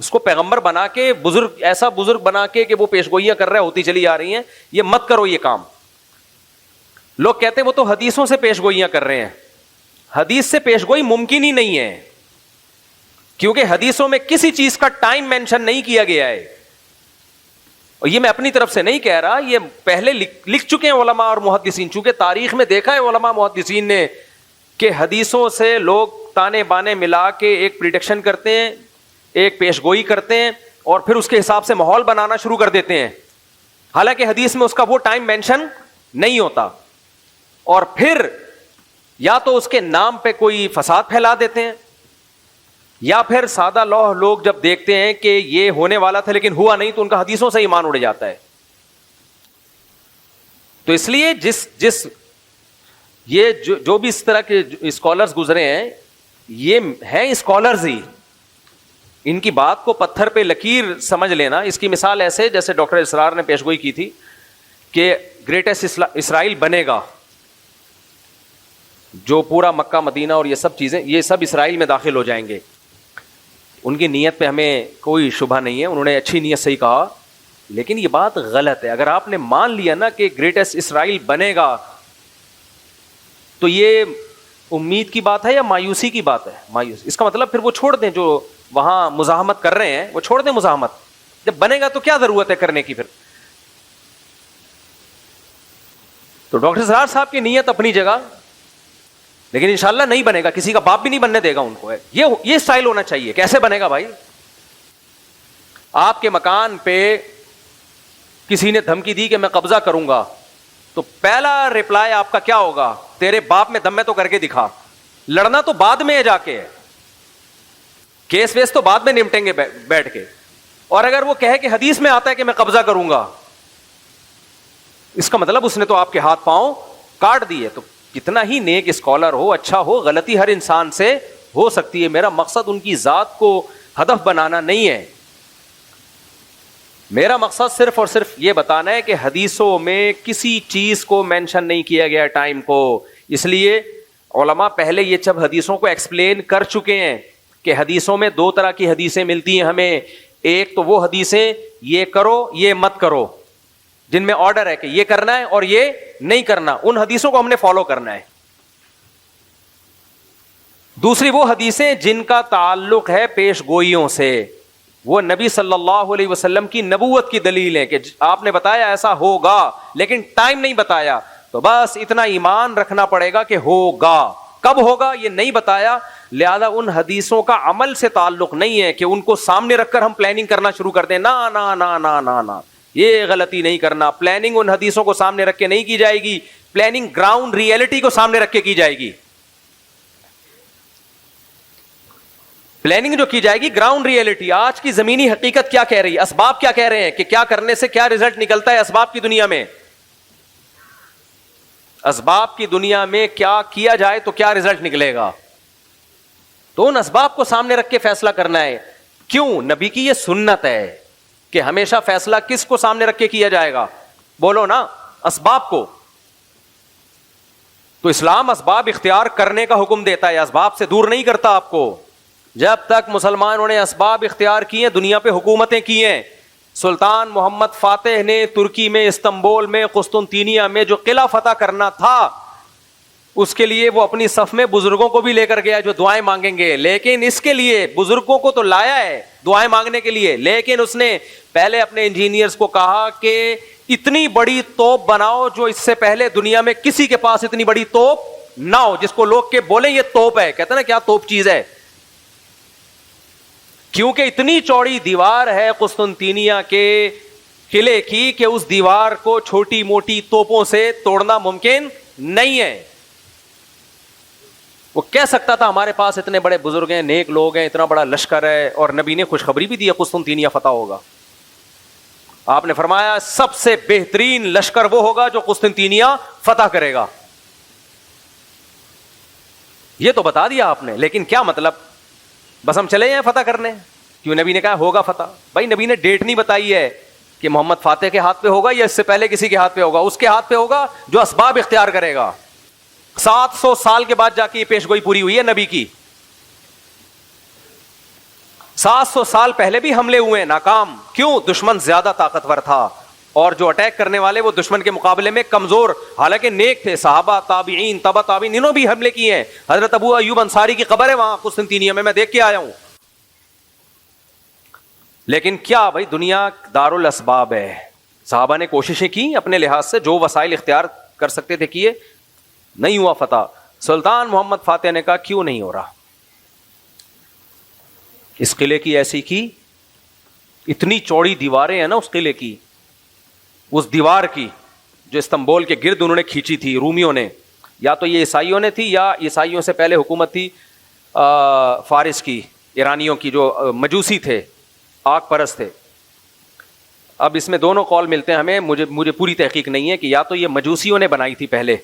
اس کو پیغمبر بنا کے بزرگ ایسا بزرگ بنا کے کہ وہ پیش گوئیاں کر رہے ہوتی چلی آ رہی ہیں، یہ مت کرو یہ کام. لوگ کہتے ہیں وہ تو حدیثوں سے پیش گوئیاں کر رہے ہیں، حدیث سے پیش گوئی ممکن ہی نہیں ہے، کیونکہ حدیثوں میں کسی چیز کا ٹائم مینشن نہیں کیا گیا ہے. اور یہ میں اپنی طرف سے نہیں کہہ رہا، یہ پہلے لکھ چکے ہیں علماء اور محدثین، چونکہ تاریخ میں دیکھا ہے علماء محدثین نے کہ حدیثوں سے لوگ تانے بانے ملا کے ایک پریڈکشن کرتے ہیں، ایک پیش گوئی کرتے ہیں، اور پھر اس کے حساب سے ماحول بنانا شروع کر دیتے ہیں، حالانکہ حدیث میں اس کا وہ ٹائم مینشن نہیں ہوتا. اور پھر یا تو اس کے نام پہ کوئی فساد پھیلا دیتے ہیں، یا پھر سادہ لوگ جب دیکھتے ہیں کہ یہ ہونے والا تھا لیکن ہوا نہیں تو ان کا حدیثوں سے ایمان اڑ جاتا ہے. تو اس لیے یہ جو بھی اس طرح کے اسکالرز گزرے ہیں یہ ہیں اسکالرز ہی، ان کی بات کو پتھر پہ لکیر سمجھ لینا. اس کی مثال ایسے جیسے ڈاکٹر اسرار نے پیش گوئی کی تھی کہ گریٹسٹ اسرائیل بنے گا، جو پورا مکہ مدینہ اور یہ سب چیزیں یہ سب اسرائیل میں داخل ہو جائیں گے. ان کی نیت پہ ہمیں کوئی شبہ نہیں ہے، انہوں نے اچھی نیت سے ہی کہا، لیکن یہ بات غلط ہے. اگر آپ نے مان لیا نا کہ گریٹسٹ اسرائیل بنے گا تو یہ امید کی بات ہے یا مایوسی کی بات ہے؟ مایوس. اس کا مطلب پھر وہ چھوڑ دیں، جو وہاں مزاحمت کر رہے ہیں وہ چھوڑ دیں مزاحمت. جب بنے گا تو کیا ضرورت ہے کرنے کی پھر؟ تو ڈاکٹر اسرار صاحب کی نیت اپنی جگہ، لیکن انشاءاللہ نہیں بنے گا، کسی کا باپ بھی نہیں بننے دے گا ان کو. یہ اسٹائل ہونا چاہیے. کیسے بنے گا بھائی؟ آپ کے مکان پہ کسی نے دھمکی دی کہ میں قبضہ کروں گا، تو پہلا ریپلائی آپ کا کیا ہوگا؟ تیرے باپ میں دم میں تو کر کے دکھا. لڑنا تو بعد میں جا کے، کیس ویس تو بعد میں نمٹیں گے بیٹھ کے. اور اگر وہ کہے کہ حدیث میں آتا ہے کہ میں قبضہ کروں گا، اس کا مطلب اس نے تو آپ کے ہاتھ پاؤں کاٹ دیے. تو کتنا ہی نیک اسکالر ہو، اچھا ہو، غلطی ہر انسان سے ہو سکتی ہے. میرا مقصد ان کی ذات کو ہدف بنانا نہیں ہے، میرا مقصد صرف اور صرف یہ بتانا ہے کہ حدیثوں میں کسی چیز کو مینشن نہیں کیا گیا ٹائم کو. اس لیے علماء پہلے یہ سب حدیثوں کو ایکسپلین کر چکے ہیں کہ حدیثوں میں دو طرح کی حدیثیں ملتی ہیں ہمیں. ایک تو وہ حدیثیں یہ کرو یہ مت کرو، جن میں آرڈر ہے کہ یہ کرنا ہے اور یہ نہیں کرنا، ان حدیثوں کو ہم نے فالو کرنا ہے. دوسری وہ حدیثیں جن کا تعلق ہے پیش گوئیوں سے، وہ نبی صلی اللہ علیہ وسلم کی نبوت کی دلیل ہے کہ آپ نے بتایا ایسا ہوگا لیکن ٹائم نہیں بتایا، تو بس اتنا ایمان رکھنا پڑے گا کہ ہوگا. کب ہوگا یہ نہیں بتایا، لہذا ان حدیثوں کا عمل سے تعلق نہیں ہے کہ ان کو سامنے رکھ کر ہم پلاننگ کرنا شروع کر دیں. نا نا نا نا نا نا، یہ غلطی نہیں کرنا. پلاننگ ان حدیثوں کو سامنے رکھ کے نہیں کی جائے گی، پلاننگ گراؤنڈ ریئلٹی کو سامنے رکھ کے کی جائے گی. پلاننگ جو کی جائے گی گراؤنڈ ریئلٹی، آج کی زمینی حقیقت کیا کہہ رہی ہے، اسباب کیا کہہ رہے ہیں کہ کیا کرنے سے کیا رزلٹ نکلتا ہے اسباب کی دنیا میں. اسباب کی دنیا میں کیا کیا جائے تو کیا رزلٹ نکلے گا، تو ان اسباب کو سامنے رکھ کے فیصلہ کرنا ہے. کیوں؟ نبی کی یہ سنت ہے کہ ہمیشہ فیصلہ کس کو سامنے رکھ کے کیا جائے گا؟ بولو نا، اسباب کو. تو اسلام اسباب اختیار کرنے کا حکم دیتا ہے، اسباب سے دور نہیں کرتا آپ کو. جب تک مسلمانوں نے اسباب اختیار کیے، دنیا پہ حکومتیں کی ہیں. سلطان محمد فاتح نے ترکی میں، استنبول میں، قسطنطینیہ میں جو قلعہ فتح کرنا تھا، اس کے لیے وہ اپنی صف میں بزرگوں کو بھی لے کر گیا جو دعائیں مانگیں گے, لیکن اس کے لیے بزرگوں کو تو لایا ہے دعائیں مانگنے کے لیے, لیکن اس نے پہلے اپنے انجینئرز کو کہا کہ اتنی بڑی توپ بناؤ جو اس سے پہلے دنیا میں کسی کے پاس اتنی بڑی توپ نہ ہو, جس کو لوگ کے بولیں یہ توپ ہے. کہتے ہیں نا کیا توپ چیز ہے, کیونکہ اتنی چوڑی دیوار ہے قسطنطینیہ کے قلعے کی کہ اس دیوار کو چھوٹی موٹی توپوں سے توڑنا ممکن نہیں ہے. وہ کہہ سکتا تھا ہمارے پاس اتنے بڑے بزرگ ہیں, نیک لوگ ہیں, اتنا بڑا لشکر ہے, اور نبی نے خوشخبری بھی دی ہے قسطنطینیہ فتح ہوگا. آپ نے فرمایا سب سے بہترین لشکر وہ ہوگا جو قسطنطینیہ فتح کرے گا. یہ تو بتا دیا آپ نے, لیکن کیا مطلب, بس ہم چلے ہیں فتح کرنے, کیوں نبی نے کہا ہوگا فتح. بھائی نبی نے ڈیٹ نہیں بتائی ہے کہ محمد فاتح کے ہاتھ پہ ہوگا یا اس سے پہلے کسی کے ہاتھ پہ ہوگا, اس کے ہاتھ پہ ہوگا جو اسباب اختیار کرے گا. 700 سال کے بعد جا کے یہ پیش گوئی پوری ہوئی ہے نبی کی. 700 سال پہلے بھی حملے ہوئے ناکام, کیوں؟ دشمن زیادہ طاقتور تھا, اور جو اٹیک کرنے والے وہ دشمن کے مقابلے میں کمزور, حالانکہ نیک تھے. صحابہ, تابعین, تبع تابعین, انہوں بھی حملے کیے ہیں. حضرت ابو ایوب انصاری کی قبر ہے وہاں قسطنطینیہ میں دیکھ کے آیا ہوں. لیکن کیا بھائی دنیا دار الاسباب ہے. صحابہ نے کوششیں کی اپنے لحاظ سے, جو وسائل اختیار کر سکتے تھے کیے, نہیں ہوا فتح. سلطان محمد فاتح نے کہا کیوں نہیں ہو رہا, اس قلعے کی ایسی کی, اتنی چوڑی دیواریں ہیں نا اس قلعے کی, اس دیوار کی جو استنبول کے گرد انہوں نے کھینچی تھی رومیوں نے, یا تو یہ عیسائیوں نے تھی یا عیسائیوں سے پہلے حکومت تھی فارس کی, ایرانیوں کی, جو مجوسی تھے, آگ پرست تھے. اب اس میں دونوں قول ملتے ہیں ہمیں, مجھے پوری تحقیق نہیں ہے کہ یا تو یہ مجوسیوں نے بنائی تھی پہلے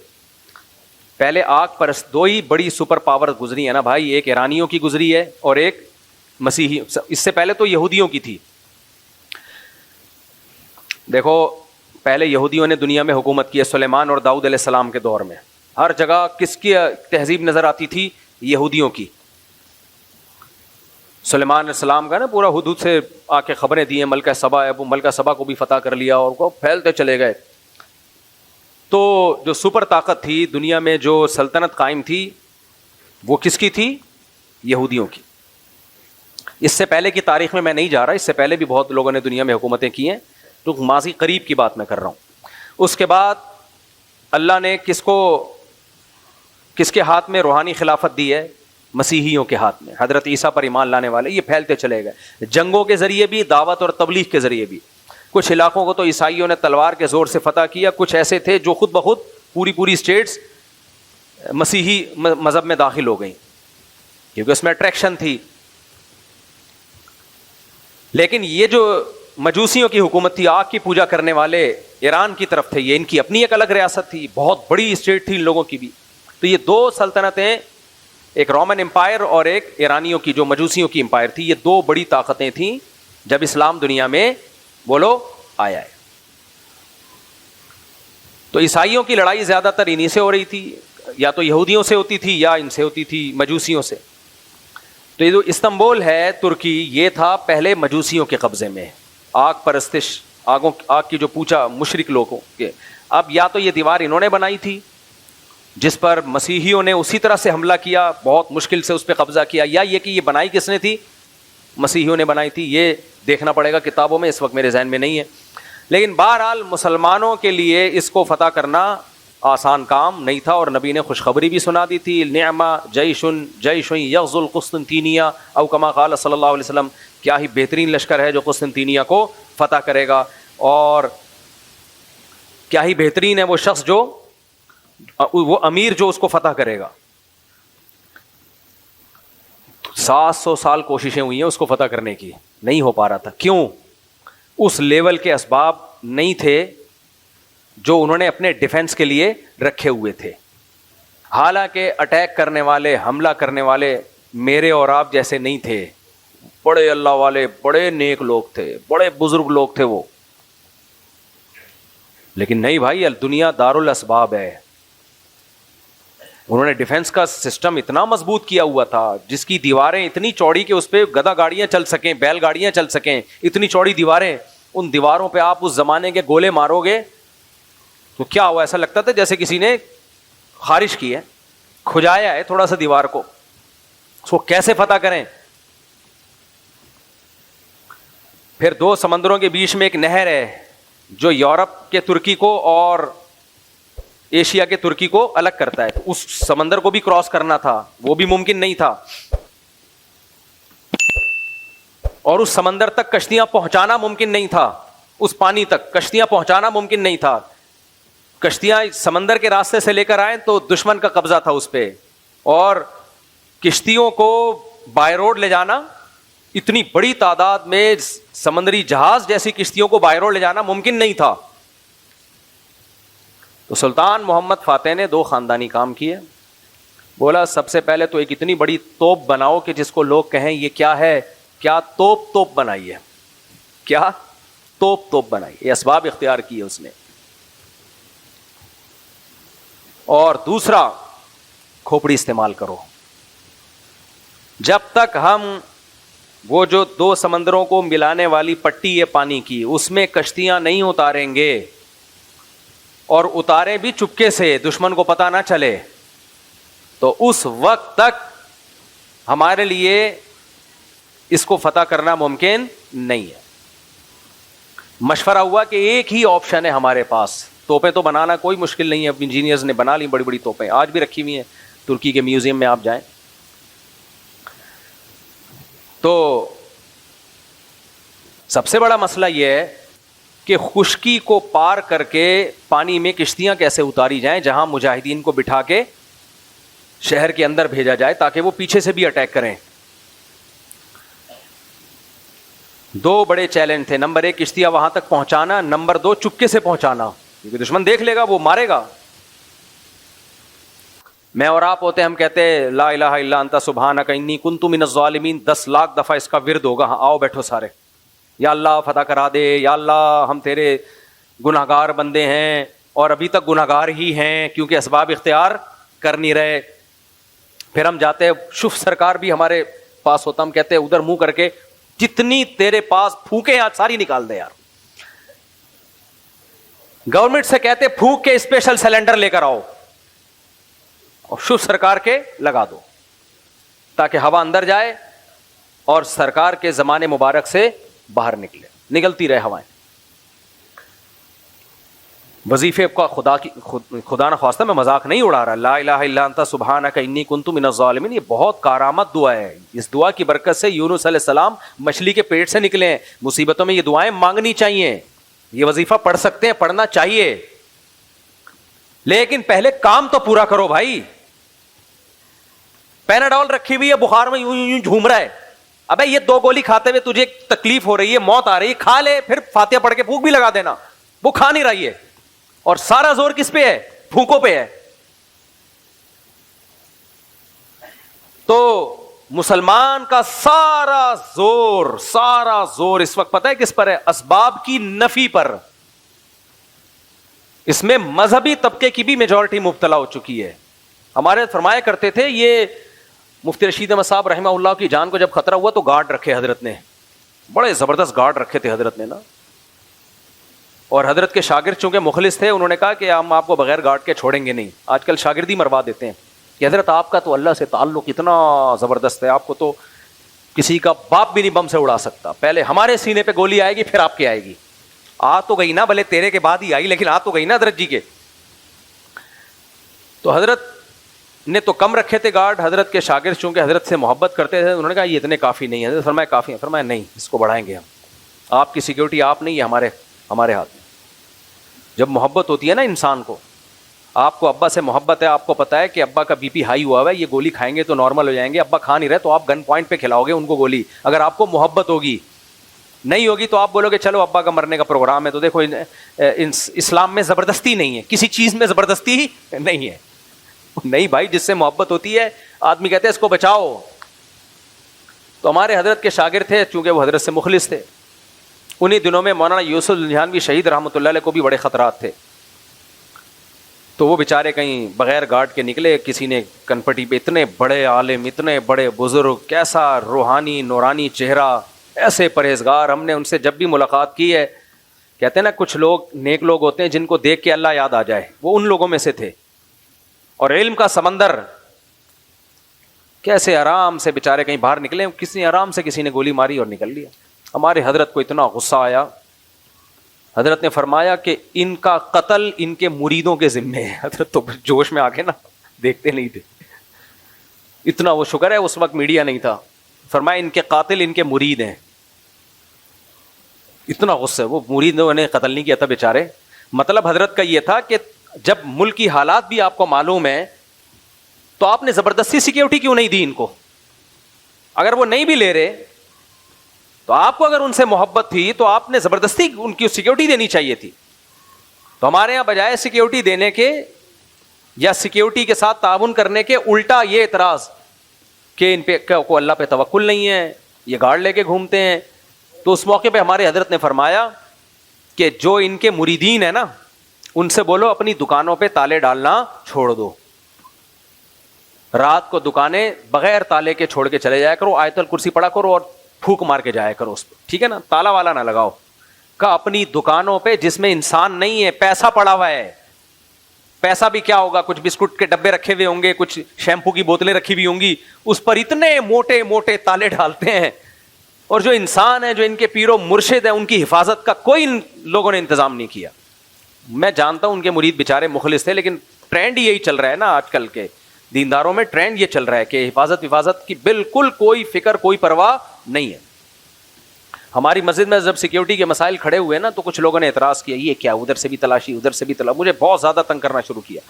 آگ پرست. دو ہی بڑی سپر پاور گزری ہے نا بھائی, ایک ایرانیوں کی گزری ہے اور ایک مسیحی. اس سے پہلے تو یہودیوں کی تھی. دیکھو پہلے یہودیوں نے دنیا میں حکومت کی ہے سلیمان اور داؤد علیہ السلام کے دور میں. ہر جگہ کس کی تہذیب نظر آتی تھی؟ یہودیوں کی. سلیمان علیہ السلام کا نا پورا حدود سے آ کے خبریں دی ہیں, ملکہ سبا ہے, وہ ملکہ سبا کو بھی فتح کر لیا اور کو پھیلتے چلے گئے. تو جو سپر طاقت تھی دنیا میں, جو سلطنت قائم تھی, وہ کس کی تھی؟ یہودیوں کی. اس سے پہلے کی تاریخ میں میں نہیں جا رہا, اس سے پہلے بھی بہت لوگوں نے دنیا میں حکومتیں کی ہیں, تو ماضی قریب کی بات میں کر رہا ہوں. اس کے بعد اللہ نے کس کے ہاتھ میں روحانی خلافت دی ہے؟ مسیحیوں کے ہاتھ میں, حضرت عیسیٰ پر ایمان لانے والے. یہ پھیلتے چلے گئے جنگوں کے ذریعے بھی, دعوت اور تبلیغ کے ذریعے بھی. کچھ علاقوں کو تو عیسائیوں نے تلوار کے زور سے فتح کیا, کچھ ایسے تھے جو خود بخود پوری اسٹیٹس مسیحی مذہب میں داخل ہو گئیں کیونکہ اس میں اٹریکشن تھی. لیکن یہ جو مجوسیوں کی حکومت تھی, آگ کی پوجا کرنے والے ایران کی طرف تھے, یہ ان کی اپنی ایک الگ ریاست تھی, بہت بڑی اسٹیٹ تھی ان لوگوں کی بھی. تو یہ دو سلطنتیں, ایک رومن امپائر اور ایک ایرانیوں کی جو مجوسیوں کی امپائر تھی, یہ دو بڑی طاقتیں تھیں جب اسلام دنیا میں بولو آیا ہے. تو عیسائیوں کی لڑائی زیادہ تر انہی سے ہو رہی تھی, یا تو یہودیوں سے ہوتی تھی یا ان سے ہوتی تھی مجوسیوں سے. تو یہ جو استنبول ہے ترکی, یہ تھا پہلے مجوسیوں کے قبضے میں, آگ پرستش, آگ کی جو پوجا مشرک لوگوں کے. اب یا تو یہ دیوار انہوں نے بنائی تھی جس پر مسیحیوں نے اسی طرح سے حملہ کیا, بہت مشکل سے اس پہ قبضہ کیا, یا یہ کہ یہ بنائی کس نے تھی؟ مسیحیوں نے بنائی تھی. یہ دیکھنا پڑے گا کتابوں میں, اس وقت میرے ذہن میں نہیں ہے. لیکن بہرحال مسلمانوں کے لیے اس کو فتح کرنا آسان کام نہیں تھا, اور نبی نے خوشخبری بھی سنا دی تھی, نعما جیش یغزو القسطنطینیہ او کما قال صلی اللہ علیہ وسلم, کیا ہی بہترین لشکر ہے جو قسطنطینیہ کو فتح کرے گا, اور کیا ہی بہترین ہے وہ شخص جو, وہ امیر جو اس کو فتح کرے گا. 700 سال کوششیں ہوئی ہیں اس کو فتح کرنے کی, نہیں ہو پا رہا تھا. کیوں؟ اس لیول کے اسباب نہیں تھے جو انہوں نے اپنے ڈیفنس کے لیے رکھے ہوئے تھے. حالانکہ اٹیک کرنے والے, حملہ کرنے والے میرے اور آپ جیسے نہیں تھے, بڑے اللہ والے, بڑے نیک لوگ تھے, بڑے بزرگ لوگ تھے وہ. لیکن نہیں بھائی, دنیا دار الاسباب ہے. انہوں نے ڈیفنس کا سسٹم اتنا مضبوط کیا ہوا تھا, جس کی دیواریں اتنی چوڑی کہ اس پہ گدا گاڑیاں چل سکیں, بیل گاڑیاں چل سکیں, اتنی چوڑی دیواریں. ان دیواروں پہ آپ اس زمانے کے گولے مارو گے تو کیا ہوا, ایسا لگتا تھا جیسے کسی نے خارش کی ہے. کھجایا ہے تھوڑا سا دیوار کو, اس کو کیسے فتح کریں. پھر 2 سمندروں کے بیچ میں ایک نہر ہے جو یورپ کے ترکی کو اور ایشیا کے ترکی کو الگ کرتا ہے. اس سمندر کو بھی کراس کرنا تھا, وہ بھی ممکن نہیں تھا, اور اس سمندر تک کشتیاں پہنچانا ممکن نہیں تھا, اس پانی تک کشتیاں پہنچانا ممکن نہیں تھا. کشتیاں سمندر کے راستے سے لے کر آئیں تو دشمن کا قبضہ تھا اس پہ, اور کشتیوں کو بائی روڈ لے جانا, اتنی بڑی تعداد میں سمندری جہاز جیسی کشتیوں کو بائی روڈ لے جانا ممکن نہیں تھا. تو سلطان محمد فاتح نے 2 خاندانی کام کیے. بولا سب سے پہلے تو ایک اتنی بڑی توپ بناؤ کہ جس کو لوگ کہیں یہ کیا ہے, کیا توپ بنائی ہے, کیا توپ بنائی. یہ اسباب اختیار کیے اس نے. اور دوسرا, کھوپڑی استعمال کرو. جب تک ہم وہ جو 2 سمندروں کو ملانے والی پٹی ہے پانی کی, اس میں کشتیاں نہیں اتاریں گے, اور اتاریں بھی چپکے سے, دشمن کو پتہ نہ چلے, تو اس وقت تک ہمارے لیے اس کو فتح کرنا ممکن نہیں ہے. مشورہ ہوا کہ ایک ہی آپشن ہے ہمارے پاس, توپیں تو بنانا کوئی مشکل نہیں ہے, انجینئرز نے بنا لی بڑی بڑی توپیں, آج بھی رکھی ہوئی ہیں ترکی کے میوزیم میں آپ جائیں. تو سب سے بڑا مسئلہ یہ ہے کہ خشکی کو پار کر کے پانی میں کشتیاں کیسے اتاری جائیں, جہاں مجاہدین کو بٹھا کے شہر کے اندر بھیجا جائے تاکہ وہ پیچھے سے بھی اٹیک کریں. 2 بڑے چیلنج تھے. نمبر 1 کشتیاں وہاں تک پہنچانا, نمبر 2 چپکے سے پہنچانا, کیونکہ دشمن دیکھ لے گا, وہ مارے گا. میں اور آپ ہوتے ہم کہتے لا الہ الا انت سبحانک انی کنت من الظالمین, 10 لاکھ دفعہ اس کا ورد ہوگا. ہاں آؤ بیٹھو سارے, یا اللہ فتح کرا دے, یا اللہ ہم تیرے گناہگار بندے ہیں, اور ابھی تک گناہگار ہی ہیں کیونکہ اسباب اختیار کر نہیں رہے. پھر ہم جاتے, شف سرکار بھی ہمارے پاس ہوتا, ہم کہتے ادھر منہ کر کے جتنی تیرے پاس پھونکے آج ساری نکال دے یار. گورنمنٹ سے کہتے پھونک کے اسپیشل سلنڈر لے کر آؤ اور شف سرکار کے لگا دو تاکہ ہوا اندر جائے اور سرکار کے زمانے مبارک سے باہر نکلتی رہے ہوائیں. وظیفے کا خدا نہ خواستہ میں مذاق نہیں اڑا رہا. لا الہ الا انت سبحانک انی کنت من الظالمین, یہ بہت کارآمد دعا ہے. اس دعا کی برکت سے یونس علیہ السلام مچھلی کے پیٹ سے نکلے ہیں. مصیبتوں میں یہ دعائیں مانگنی چاہیے, یہ وظیفہ پڑھ سکتے ہیں, پڑھنا چاہیے, لیکن پہلے کام تو پورا کرو بھائی. پیناڈول رکھی ہوئی ہے, بخار میں یوں یوں جھوم رہا ہے, ابے یہ 2 گولی کھاتے ہوئے تجھے تکلیف ہو رہی ہے, موت آ رہی ہے, کھا لے, پھر فاتحہ پڑھ کے پھونک بھی لگا دینا. وہ کھا نہیں رہی ہے, اور سارا زور کس پہ ہے؟ پھونکوں پہ ہے. تو مسلمان کا سارا زور اس وقت پتہ ہے کس پر ہے؟ اسباب کی نفی پر. اس میں مذہبی طبقے کی بھی میجورٹی مبتلا ہو چکی ہے. ہمارے فرمایا کرتے تھے, یہ مفتی رشید احمد صاحب رحمہ اللہ کی جان کو جب خطرہ ہوا تو گارڈ رکھے حضرت نے, بڑے زبردست گارڈ رکھے تھے حضرت نے نا. اور حضرت کے شاگرد چونکہ مخلص تھے, انہوں نے کہا کہ ہم آپ کو بغیر گارڈ کے چھوڑیں گے نہیں. آج کل شاگردی مروا دیتے ہیں کہ حضرت آپ کا تو اللہ سے تعلق اتنا زبردست ہے, آپ کو تو کسی کا باپ بھی نہیں بم سے اڑا سکتا. پہلے ہمارے سینے پہ گولی آئے گی پھر آپ کی آئے گی. آ تو گئی نا, بھلے تیرے کے بعد ہی آئی, لیکن آ تو گئی نا حضرت جی کے. تو حضرت نے تو کم رکھے تھے گارڈ. حضرت کے شاگرد چونکہ حضرت سے محبت کرتے تھے, انہوں نے کہا یہ اتنے کافی نہیں ہے. حضرت فرمایا کافی ہیں. فرمایا نہیں, اس کو بڑھائیں گے ہم. آپ کی سیکیورٹی آپ نہیں ہے, ہمارے ہاتھ میں. جب محبت ہوتی ہے نا انسان کو, آپ کو ابا سے محبت ہے, آپ کو پتا ہے کہ ابا کا بی پی ہائی ہوا ہے, یہ گولی کھائیں گے تو نارمل ہو جائیں گے, ابا کھا نہیں رہے تو آپ گن پوائنٹ پہ کھلاؤ گے ان کو گولی. اگر آپ کو محبت ہوگی, نہیں ہوگی تو آپ بولو گے چلو ابا کا مرنے کا پروگرام ہے. تو دیکھو اسلام میں زبردستی نہیں ہے, کسی چیز میں زبردستی نہیں ہے. نہیں بھائی, جس سے محبت ہوتی ہے آدمی کہتے ہیں اس کو بچاؤ. تو ہمارے حضرت کے شاگرد تھے, چونکہ وہ حضرت سے مخلص تھے. انہی دنوں میں مولانا یوسف الجھانوی شہید رحمۃ اللہ علیہ کو بھی بڑے خطرات تھے. تو وہ بیچارے کہیں بغیر گارڈ کے نکلے. کسی نے کنپٹی پہ, اتنے بڑے عالم, اتنے بڑے بزرگ, کیسا روحانی نورانی چہرہ, ایسے پرہیزگار. ہم نے ان سے جب بھی ملاقات کی ہے, کہتے ہیں نا کچھ لوگ نیک لوگ ہوتے ہیں جن کو دیکھ کے اللہ یاد آ جائے, وہ ان لوگوں میں سے تھے. اور علم کا سمندر کیسے آرام سے بیچارے کہیں باہر نکلے, کسی آرام سے کسی نے گولی ماری اور نکل لیا. ہمارے حضرت کو اتنا غصہ آیا, حضرت نے فرمایا کہ ان کا قتل ان کے مریدوں کے ذمے ہے. حضرت تو جوش میں آ کے نا دیکھتے نہیں تھے, اتنا وہ شکر ہے اس وقت میڈیا نہیں تھا. فرمایا ان کے قاتل ان کے مرید ہیں. اتنا غصہ, وہ مریدوں نے قتل نہیں کیا تھا بیچارے. مطلب حضرت کا یہ تھا کہ جب ملک کی حالات بھی آپ کو معلوم ہے تو آپ نے زبردستی سیکیورٹی کیوں نہیں دی ان کو؟ اگر وہ نہیں بھی لے رہے تو آپ کو اگر ان سے محبت تھی تو آپ نے زبردستی ان کی سیکیورٹی دینی چاہیے تھی. تو ہمارے یہاں بجائے سیکیورٹی دینے کے یا سیکیورٹی کے ساتھ تعاون کرنے کے الٹا یہ اعتراض کہ ان پہ کو اللہ پہ توکل نہیں ہے, یہ گارڈ لے کے گھومتے ہیں. تو اس موقع پہ ہمارے حضرت نے فرمایا کہ جو ان کے مریدین ہیں نا ان سے بولو اپنی دکانوں پہ تالے ڈالنا چھوڑ دو, رات کو دکانیں بغیر تالے کے چھوڑ کے چلے جایا کرو, آیت الکرسی پڑھا کرو اور پھونک مار کے جایا کرو اس پہ, ٹھیک ہے نا, تالا والا نہ لگاؤ. کہ اپنی دکانوں پہ جس میں انسان نہیں ہے, پیسہ پڑا ہوا ہے, پیسہ بھی کیا ہوگا, کچھ بسکٹ کے ڈبے رکھے ہوئے ہوں گے, کچھ شیمپو کی بوتلیں رکھی ہوئی ہوں گی, اس پر اتنے موٹے موٹے تالے ڈالتے ہیں. اور جو انسان ہے, جو ان کے پیر و مرشد ہیں, ان کی حفاظت کا کوئی ان لوگوں نے انتظام نہیں کیا. میں جانتا ہوں ان کے مرید بیچارے مخلص تھے, لیکن ٹرینڈ یہی چل رہا ہے نا آج کل کے دینداروں میں, ٹرینڈ یہ چل رہا ہے کہ حفاظت کی بالکل کوئی فکر کوئی پرواہ نہیں ہے. ہماری مسجد میں جب سیکیورٹی کے مسائل کھڑے ہوئے نا تو کچھ لوگوں نے اعتراض کیا, یہ کیا, ادھر سے بھی تلاشی ادھر سے بھی تلاشی. مجھے بہت زیادہ تنگ کرنا شروع کیا.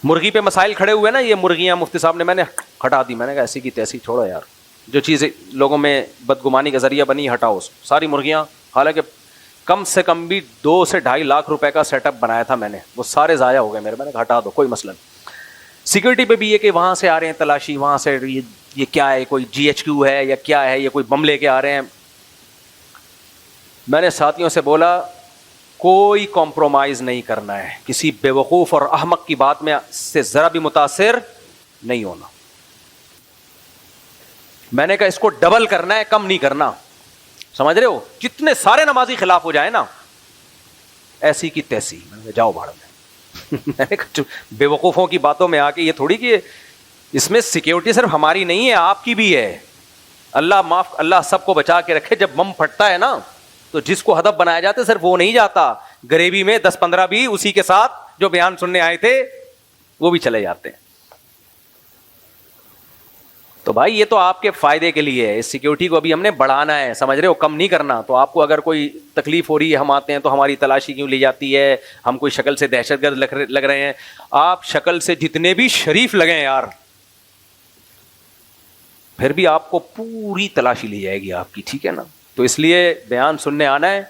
مرغی پہ مسائل کھڑے ہوئے نا, یہ مرغیاں مفتی صاحب نے, میں نے ہٹا دی. میں نے کہا ایسی کی تیسی چھوڑو یار, جو چیزیں لوگوں میں بدگمانی کا ذریعہ بنی ہٹاؤ ساری مرغیاں. حالانکہ کم سے کم بھی 2 سے 2.5 لاکھ روپے کا سیٹ اپ بنایا تھا میں نے, وہ سارے ضائع ہو گئے میرے. میں نے کہا ہٹا دو, کوئی مسئلہ نہیں. سیکورٹی پہ بھی یہ کہ وہاں سے آ رہے ہیں تلاشی, وہاں سے یہ کیا ہے, کوئی GHQ ہے یا کیا ہے, یہ کوئی بم لے کے آ رہے ہیں. میں نے ساتھیوں سے بولا کوئی کمپرومائز نہیں کرنا ہے, کسی بے وقوف اور احمق کی بات میں سے ذرا بھی متاثر نہیں ہونا. میں نے کہا اس کو ڈبل کرنا ہے, کم نہیں کرنا, سمجھ رہے ہو, جتنے سارے نمازی خلاف ہو جائے نا ایسی کی تیسی. میں نے کہا جاؤ بھاڑ میں. میں نے کہا بے وقوفوں کی باتوں میں آ کے یہ تھوڑی کہ اس میں سیکیورٹی صرف ہماری نہیں ہے, آپ کی بھی ہے. اللہ سب کو بچا کے رکھے. جب بم پھٹتا ہے نا تو جس کو ہدف بنایا جاتا ہے صرف وہ نہیں جاتا, غریبی میں 10-15 بھی اسی کے ساتھ جو بیان سننے آئے تھے وہ بھی چلے جاتے ہیں. تو بھائی یہ تو آپ کے فائدے کے لیے ہے, اس سیکیورٹی کو ابھی ہم نے بڑھانا ہے, سمجھ رہے ہو, کم نہیں کرنا. تو آپ کو اگر کوئی تکلیف ہو رہی ہے, ہم آتے ہیں تو ہماری تلاشی کیوں لی جاتی ہے, ہم کوئی شکل سے دہشت گرد لگ رہے ہیں. آپ شکل سے جتنے بھی شریف لگیں یار, پھر بھی آپ کو پوری تلاشی لی جائے گی آپ کی, ٹھیک ہے نا. تو اس لیے بیان سننے آنا ہے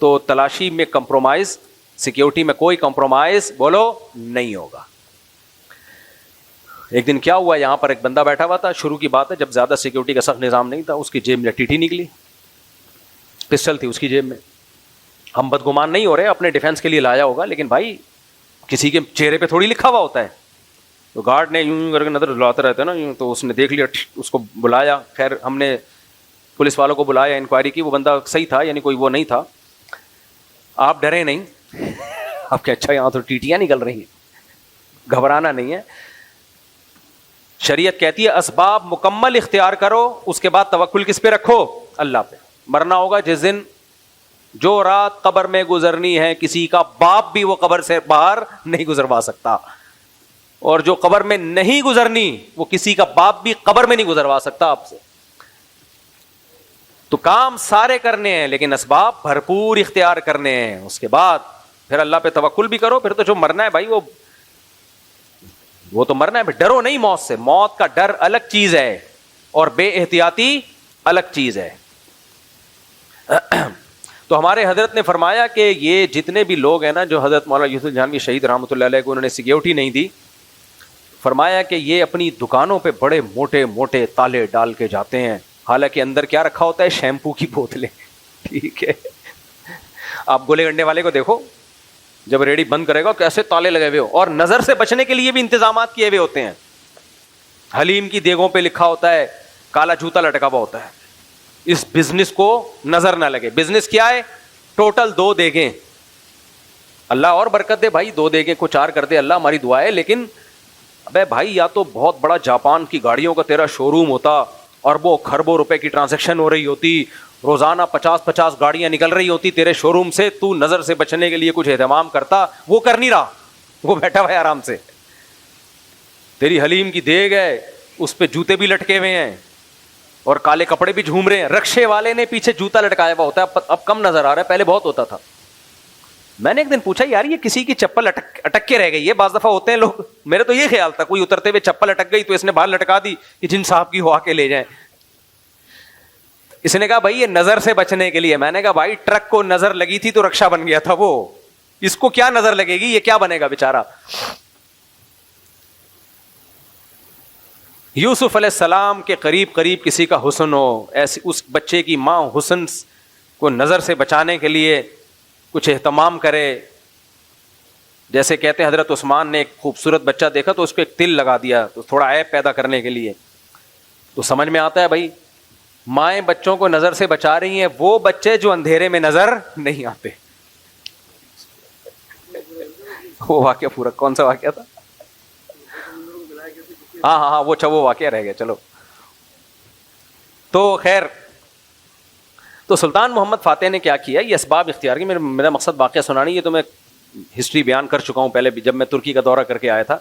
تو تلاشی میں کمپرومائز, سیکیورٹی میں کوئی کمپرومائز بولو نہیں ہوگا. ایک دن کیا ہوا, یہاں پر ایک بندہ بیٹھا ہوا تھا, شروع کی بات ہے جب زیادہ سیکیورٹی کا سخت نظام نہیں تھا, اس کی جیب میں ٹیٹی نکلی, پسٹل تھی اس کی جیب میں. ہم بدگمان نہیں ہو رہے, اپنے ڈیفینس کے لیے لایا ہوگا, لیکن بھائی کسی کے چہرے پہ تھوڑی لکھا ہوا ہوتا ہے. تو گارڈ نے یوں کر کے نظر ڈلاتے رہتے ہیں نا یوں, تو اس نے دیکھ لیا, اس کو بلایا. خیر ہم نے پولیس والوں کو بلایا, انکوائری کی, وہ بندہ صحیح تھا, یعنی کوئی وہ نہیں تھا. آپ ڈرے نہیں, آپ کہ اچھا یہاں تو ٹیٹیاں نکل رہی ہیں, گھبرانا نہیں ہے. شریعت کہتی ہے اسباب مکمل اختیار کرو, اس کے بعد توکل کس پہ رکھو, اللہ پہ. مرنا ہوگا جس دن, جو رات قبر میں گزرنی ہے کسی کا باپ بھی وہ قبر سے باہر نہیں گزروا سکتا, اور جو قبر میں نہیں گزرنی وہ کسی کا باپ بھی قبر میں نہیں گزروا سکتا آپ سے. تو کام سارے کرنے ہیں لیکن اسباب بھرپور اختیار کرنے ہیں, اس کے بعد پھر اللہ پہ توکل بھی کرو. پھر تو جو مرنا ہے بھائی وہ تو مرنا ہے, ڈرو نہیں موت سے. موت کا ڈر الگ چیز ہے اور بے احتیاطی الگ چیز ہے. تو ہمارے حضرت نے فرمایا کہ یہ جتنے بھی لوگ ہیں نا جو حضرت مولانا یوسف جہانوی شہید رحمۃ اللہ علیہ کو انہوں نے سیکیورٹی نہیں دی, فرمایا کہ یہ اپنی دکانوں پہ بڑے موٹے موٹے تالے ڈال کے جاتے ہیں, حالانکہ اندر کیا رکھا ہوتا ہے, شیمپو کی بوتلیں. ٹھیک ہے, آپ گولے گنڈے والے کو دیکھو, جب ریڈی بند کرے گا کیسے تالے لگے ہوئے ہو, اور نظر سے بچنے کے لیے بھی انتظامات کیے ہوئے ہوتے ہیں. حلیم کی دیگوں پہ لکھا ہوتا ہے, کالا جوتا لٹکا ہوا ہوتا ہے, اس بزنس کو نظر نہ لگے. بزنس کیا ہے, ٹوٹل 2 دیگیں, اللہ اور برکت دے بھائی, 2 دیگیں کو 4 کر دے اللہ, ہماری دعا ہے. لیکن ابے بھائی یا تو بہت بڑا جاپان کی گاڑیوں کا تیرا شو روم ہوتا, اربوں خربوں روپے کی ٹرانزیکشن ہو رہی ہوتی, روزانہ 50 گاڑیاں نکل رہی ہوتی تیرے شو روم سے, تو نظر سے بچنے کے لیے کچھ اہتمام کرتا. وہ کر نہیں رہا, وہ بیٹھا ہوا ہے آرام سے. تیری حلیم کی دیگ ہے, اس پہ جوتے بھی لٹکے ہوئے ہیں اور کالے کپڑے بھی جھوم رہے ہیں. رکشے والے نے پیچھے جوتا لٹکایا ہوا ہوتا ہے, اب کم نظر آ رہا ہے, پہلے بہت ہوتا تھا. میں نے ایک دن پوچھا یار یہ کسی کی چپل اٹک کے رہ گئی ہے, بعض دفعہ ہوتے ہیں لوگ, میرے تو یہ خیال تھا کوئی اترتے ہوئے چپل اٹک گئی تو اس نے باہر لٹکا دی کہ جن صاحب کی ہو آ کے لے جائیں. اس نے کہا بھائی یہ نظر سے بچنے کے لیے. میں نے کہا بھائی ٹرک کو نظر لگی تھی تو رکشا بن گیا تھا وہ, اس کو کیا نظر لگے گی, یہ کیا بنے گا بیچارہ. یوسف علیہ السلام کے قریب کسی کا حسن ہو, ایسی اس بچے کی ماں حسن کو نظر سے بچانے کے لیے کچھ اہتمام کرے. جیسے کہتے ہیں حضرت عثمان نے ایک خوبصورت بچہ دیکھا تو اس کو ایک تل لگا دیا, تو تھوڑا عیب پیدا کرنے کے لیے. تو سمجھ میں آتا ہے بھائی مائیں بچوں کو نظر سے بچا رہی ہیں, وہ بچے جو اندھیرے میں نظر نہیں آتے. وہ واقعہ پورا کون سا واقعہ تھا؟ ہاں وہ واقعہ رہ گیا. چلو تو خیر, تو سلطان محمد فاتح نے کیا کیا, یہ اسباب اختیار کی. میرا مقصد واقعہ سنانی, یہ تو میں ہسٹری بیان کر چکا ہوں پہلے بھی جب میں ترکی کا دورہ کر کے آیا تھا.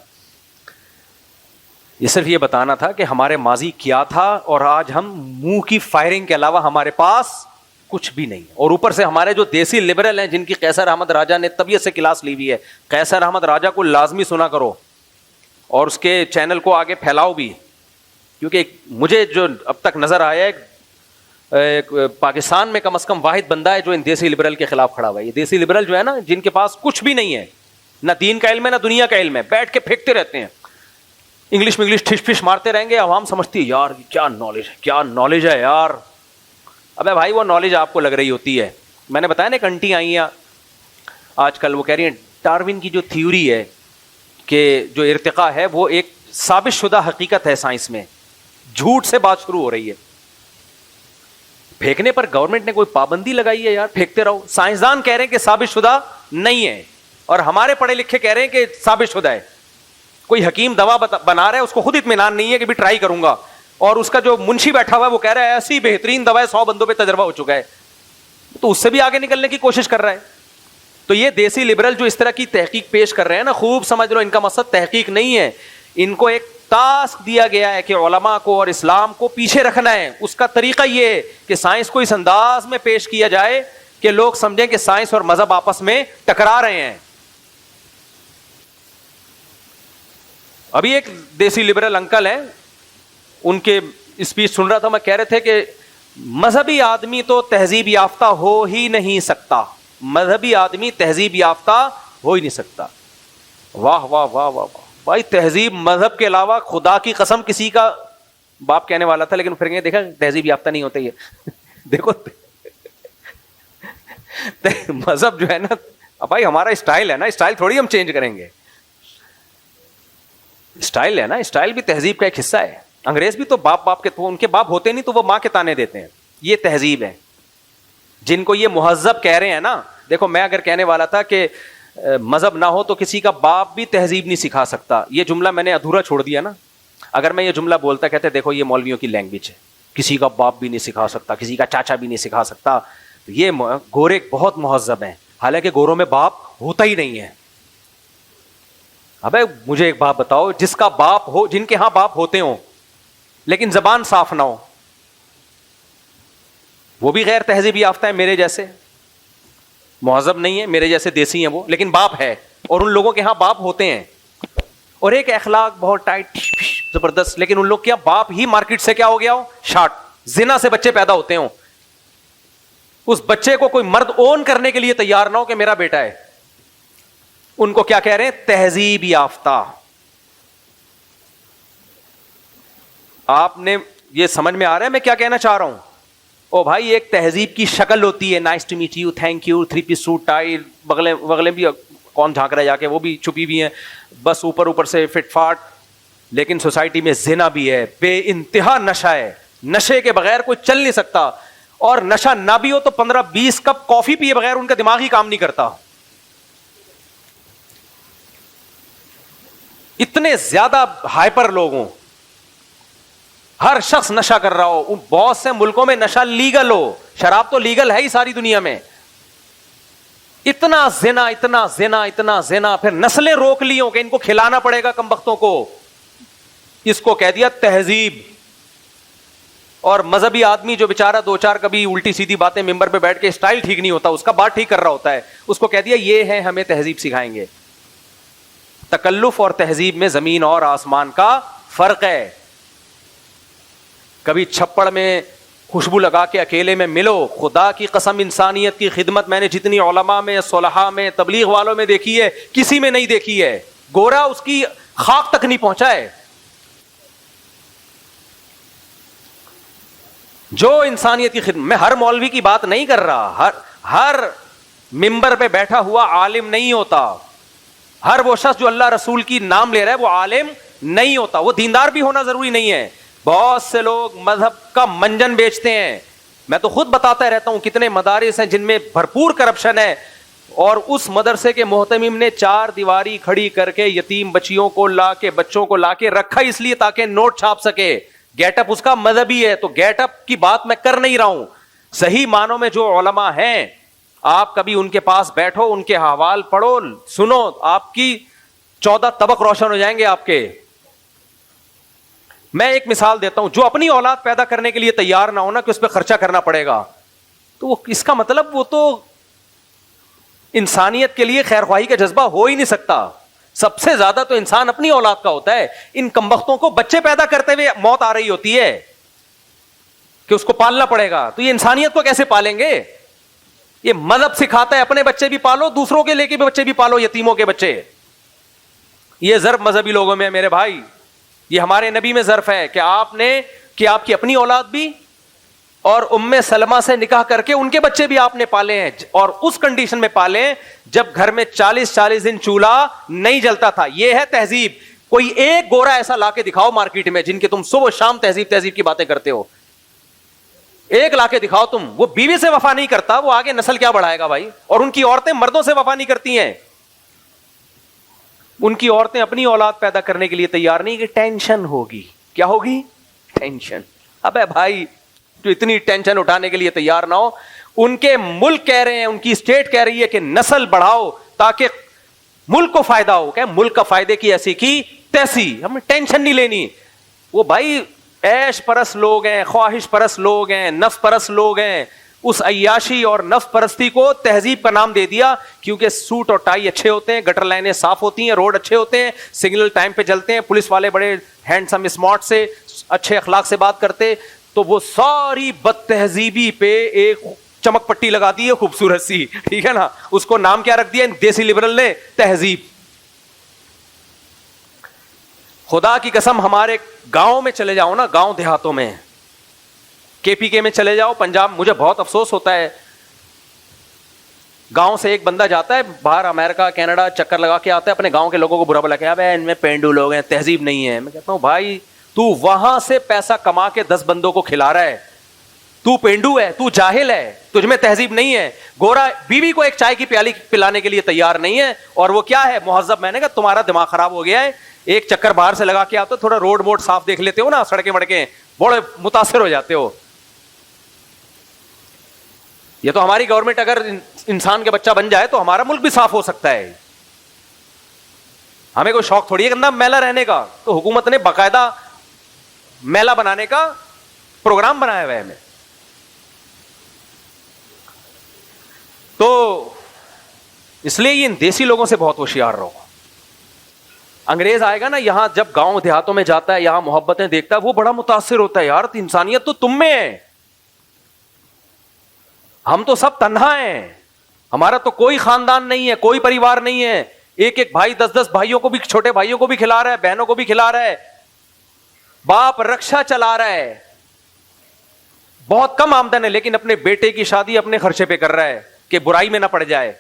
یہ صرف یہ بتانا تھا کہ ہمارے ماضی کیا تھا اور آج ہم منہ کی فائرنگ کے علاوہ ہمارے پاس کچھ بھی نہیں. اور اوپر سے ہمارے جو دیسی لبرل ہیں جن کی قیصر احمد راجہ نے طبیعت سے کلاس لی ہوئی ہے, قیصر احمد راجہ کو لازمی سنا کرو اور اس کے چینل کو آگے پھیلاؤ بھی, کیونکہ مجھے جو اب تک نظر آیا ہے پاکستان میں کم از کم واحد بندہ ہے جو ان دیسی لبرل کے خلاف کھڑا ہوا ہے. یہ دیسی لبرل جو ہے نا, جن کے پاس کچھ بھی نہیں ہے, نہ دین کا علم ہے نہ دنیا کا علم ہے, بیٹھ کے پھینکتے رہتے ہیں, انگلش میں انگلش ٹھش پھش مارتے رہیں گے. عوام سمجھتی ہے یار کیا نالج ہے یار. ابے بھائی وہ نالج آپ کو لگ رہی ہوتی ہے. میں نے بتایا نا ایک انٹی آئی ہیں آج کل, وہ کہہ رہی ہیں ڈارون کی جو تھیوری ہے کہ جو ارتقاء ہے وہ ایک ثابت شدہ حقیقت ہے سائنس میں, جھوٹ سے بات شروع ہو رہی ہے. پھینکنے پر گورنمنٹ نے کوئی پابندی لگائی ہے یار, پھینکتے رہو. سائنسدان کہہ رہے ہیں کہ ثابت شدہ نہیں ہے اور ہمارے پڑھے لکھے کہہ رہے ہیں کہ ثابت شدہ ہے. کوئی حکیم دوا بنا رہا ہے, اس کو خود اطمینان نہیں ہے کہ بھی ٹرائی کروں گا, اور اس کا جو منشی بیٹھا ہوا ہے وہ کہہ رہا ہے ایسی بہترین دوا ہے 100 بندوں پہ تجربہ ہو چکا ہے, تو اس سے بھی آگے نکلنے کی کوشش کر رہا ہے. تو یہ دیسی لبرل جو اس طرح کی تحقیق پیش کر رہے ہیں نا, خوب سمجھ لو ان کا مقصد تحقیق نہیں ہے. ان کو ایک ٹاسک دیا گیا ہے کہ علماء کو اور اسلام کو پیچھے رکھنا ہے. اس کا طریقہ یہ ہے کہ سائنس کو اس انداز میں پیش کیا جائے کہ لوگ سمجھیں کہ سائنس اور مذہب آپس میں ٹکرا رہے ہیں. ابھی ایک دیسی لبرل انکل ہیں, ان کے اسپیچ سن رہا تھا, میں کہہ رہے تھے کہ مذہبی آدمی تو تہذیب یافتہ ہو ہی نہیں سکتا, مذہبی آدمی تہذیب یافتہ ہو ہی نہیں سکتا. واہ واہ واہ واہ واہ بھائی, تہذیب مذہب کے علاوہ خدا کی قسم کسی کا باپ کہنے والا تھا, لیکن پھر دیکھا تہذیب یافتہ نہیں ہوتے یہ. دیکھو مذہب جو ہے نا بھائی ہمارا اسٹائل ہے نا, اسٹائل تھوڑی ہم چینج کریں گے. اسٹائل ہے نا, اسٹائل بھی تہذیب کا ایک حصہ ہے. انگریز بھی تو باپ کے, ان کے باپ ہوتے نہیں تو وہ ماں کے تانے دیتے ہیں. یہ تہذیب ہے. جن کو یہ مہذب کہہ رہے ہیں نا, دیکھو میں اگر کہنے والا تھا کہ مذہب نہ ہو تو کسی کا باپ بھی تہذیب نہیں سکھا سکتا, یہ جملہ میں نے ادھورا چھوڑ دیا نا. اگر میں یہ جملہ بولتا کہتے دیکھو یہ مولویوں کی لینگویج ہے, کسی کا باپ بھی نہیں سکھا سکتا, کسی کا چاچا بھی نہیں سکھا سکتا, یہ گورے بہت مہذب ہیں, حالانکہ گوروں میں باپ ہوتا ہی نہیں ہے. ابے مجھے ایک بات بتاؤ, جس کا باپ ہو, جن کے ہاں باپ ہوتے ہوں لیکن زبان صاف نہ ہو, وہ بھی غیر تہذیب یافتہ ہے, میرے جیسے مہذب نہیں ہے, میرے جیسے دیسی ہیں وہ, لیکن باپ ہے. اور ان لوگوں کے ہاں باپ ہوتے ہیں, اور ایک اخلاق بہت ٹائٹ زبردست, لیکن ان لوگ کیا باپ ہی مارکیٹ سے کیا ہو گیا ہو, شارٹ, زنا سے بچے پیدا ہوتے ہوں. اس بچے کو کوئی مرد اون کرنے کے لیے تیار نہ ہو کہ میرا بیٹا ہے. ان کو کیا کہہ رہے ہیں, تہذیب یافتہ. آپ نے یہ سمجھ میں آ رہا ہے میں کیا کہنا چاہ رہا ہوں؟ او بھائی ایک تہذیب کی شکل ہوتی ہے, nice to meet you, thank you, 3 piece suit tie, بغلیں بھی کون جھانک رہا ہے جا کے, وہ بھی چھپی ہوئی ہیں, بس اوپر سے فٹ فاٹ. لیکن سوسائٹی میں زنا بھی ہے, بے انتہا نشہ ہے, نشے کے بغیر کوئی چل نہیں سکتا. اور نشہ نہ بھی ہو تو 15-20 کپ کافی پیے بغیر ان کا دماغ ہی کام نہیں کرتا. اتنے زیادہ ہائپر لوگ ہوں, ہر شخص نشہ کر رہا ہو, بہت سے ملکوں میں نشہ لیگل ہو, شراب تو لیگل ہے ہی ساری دنیا میں, اتنا زنا اتنا زنا اتنا زنا, پھر نسلیں روک لی ہوں کہ ان کو کھلانا پڑے گا کمبختوں کو, اس کو کہہ دیا تہذیب. اور مذہبی آدمی جو بیچارہ دو چار کبھی الٹی سیدھی باتیں ممبر پہ بیٹھ کے اسٹائل ٹھیک نہیں ہوتا, اس کا بات ٹھیک کر رہا ہوتا ہے, اس کو کہہ دیا یہ ہے ہمیں تہذیب سکھائیں گے. تکلف اور تہذیب میں زمین اور آسمان کا فرق ہے. کبھی چھپڑ میں خوشبو لگا کے اکیلے میں ملو, خدا کی قسم انسانیت کی خدمت میں نے جتنی علماء میں, صلحاء میں, تبلیغ والوں میں دیکھی ہے, کسی میں نہیں دیکھی ہے. گورا اس کی خاک تک نہیں پہنچا ہے. جو انسانیت کی خدمت, میں ہر مولوی کی بات نہیں کر رہا, ہر ممبر پہ بیٹھا ہوا عالم نہیں ہوتا, ہر وہ شخص جو اللہ رسول کی نام لے رہا ہے وہ عالم نہیں ہوتا, وہ دیندار بھی ہونا ضروری نہیں ہے. بہت سے لوگ مذہب کا منجن بیچتے ہیں, میں تو خود بتاتا رہتا ہوں کتنے مدارس ہیں جن میں بھرپور کرپشن ہے, اور اس مدرسے کے محتمم نے 4 دیواری کھڑی کر کے یتیم بچوں کو لا کے رکھا اس لیے تاکہ نوٹ چھاپ سکے. گیٹ اپ اس کا مذہبی ہے, تو گیٹ اپ کی بات میں کر نہیں رہا ہوں. صحیح معنوں میں جو علماء ہیں, آپ کبھی ان کے پاس بیٹھو, ان کے احوال پڑھو, سنو, آپ کی 14 طبق روشن ہو جائیں گے آپ کے. میں ایک مثال دیتا ہوں, جو اپنی اولاد پیدا کرنے کے لیے تیار نہ ہونا کہ اس پہ خرچہ کرنا پڑے گا, تو وہ اس کا مطلب وہ تو انسانیت کے لیے خیر خواہی کا جذبہ ہو ہی نہیں سکتا. سب سے زیادہ تو انسان اپنی اولاد کا ہوتا ہے. ان کمبختوں کو بچے پیدا کرتے ہوئے موت آ رہی ہوتی ہے کہ اس کو پالنا پڑے گا, تو یہ انسانیت کو کیسے پالیں گے؟ یہ مذہب سکھاتا ہے اپنے بچے بھی پالو, دوسروں کے لے کے بچے بھی پالو, یتیموں کے بچے. یہ ضرب مذہبی لوگوں میں میرے بھائی, یہ ہمارے نبی میں ظرف ہے کہ آپ کی اپنی اولاد بھی اور ام سلمہ سے نکاح کر کے ان کے بچے بھی آپ نے پالے ہیں, اور اس کنڈیشن میں پالے جب گھر میں 40 دن چولہا نہیں جلتا تھا. یہ ہے تہذیب. کوئی ایک گورا ایسا لا کے دکھاؤ مارکیٹ میں جن کے تم صبح شام تہذیب کی باتیں کرتے ہو, ایک لا کے دکھاؤ تم. وہ بیوی سے وفا نہیں کرتا, وہ آگے نسل کیا بڑھائے گا بھائی؟ اور ان کی عورتیں مردوں سے وفا نہیں کرتی ہیں. ان کی عورتیں اپنی اولاد پیدا کرنے کے لیے تیار نہیں کہ ٹینشن ہوگی. کیا ہوگی؟ ٹینشن. ابے بھائی, جو اتنی ٹینشن اٹھانے کے لیے تیار نہ ہو, ان کے ملک کہہ رہے ہیں, ان کی اسٹیٹ کہہ رہی ہے کہ نسل بڑھاؤ تاکہ ملک کو فائدہ ہو. کہ ملک کا فائدے کی ایسی کی تیسی, ہمیں ٹینشن نہیں لینی. وہ بھائی عیش پرست لوگ ہیں, خواہش پرست لوگ ہیں, نفس پرست لوگ ہیں. اس عیاشی اور نفس پرستی کو تہذیب کا نام دے دیا, کیونکہ سوٹ اور ٹائی اچھے ہوتے ہیں, گٹر لائنیں صاف ہوتی ہیں, روڈ اچھے ہوتے ہیں, سگنل ٹائم پہ چلتے ہیں, پولیس والے بڑے ہینڈسم اسمارٹ سے اچھے اخلاق سے بات کرتے, تو وہ ساری بد تہذیبی پہ ایک چمک پٹی لگا دی ہے خوبصورت سی, ٹھیک ہے نا. اس کو نام کیا رکھ دیا دیسی لبرل نے؟ تہذیب. خدا کی قسم, ہمارے گاؤں میں چلے جاؤ نا, گاؤں دیہاتوں میں, KPK میں چلے جاؤ, پنجاب, مجھے بہت افسوس ہوتا ہے, گاؤں سے ایک بندہ جاتا ہے باہر امریکہ کینیڈا, چکر لگا کے آتا ہے, اپنے گاؤں کے لوگوں کو برا بلا کے, ان میں پینڈو لوگ ہیں, تہذیب نہیں ہے. میں کہتا ہوں بھائی تو وہاں سے پیسہ کما کے 10 بندوں کو کھلا رہا ہے, تو پینڈو ہے, تو جاہل ہے, تجھ میں تہذیب نہیں ہے. گورا بیوی کو ایک چائے کی پیالی پلانے کے لیے تیار نہیں ہے, اور وہ کیا ہے مہذب. میں نے کہا تمہارا دماغ خراب ہو گیا ہے, ایک چکر باہر سے لگا کے آتے ہو, تھوڑا روڈ موڈ صاف دیکھ لیتے ہو نا, سڑکیں وڑکیں, بڑے متاثر ہو جاتے ہو. یہ تو ہماری گورنمنٹ اگر انسان کے بچہ بن جائے تو ہمارا ملک بھی صاف ہو سکتا ہے. ہمیں کوئی شوق تھوڑی ہے گندا میلا رہنے کا, تو حکومت نے باقاعدہ میلا بنانے کا پروگرام بنایا ہوا ہے ہمیں. تو اس لیے یہ ان دیسی لوگوں سے بہت ہوشیار رہو. انگریز آئے گا نا یہاں, جب گاؤں دیہاتوں میں جاتا ہے, یہاں محبتیں دیکھتا ہے, وہ بڑا متاثر ہوتا ہے, یار انسانیت تو تم میں ہے, ہم تو سب تنہا ہیں, ہمارا تو کوئی خاندان نہیں ہے, کوئی پریوار نہیں ہے, ایک ایک بھائی 10 بھائیوں کو بھی, چھوٹے بھائیوں کو بھی کھلا رہا ہے, بہنوں کو بھی کھلا رہا ہے, باپ رکشا چلا رہا ہے, بہت کم آمدن ہے, لیکن اپنے بیٹے کی شادی اپنے خرچے پہ کر رہا ہے کہ برائی میں نہ پڑ جائے.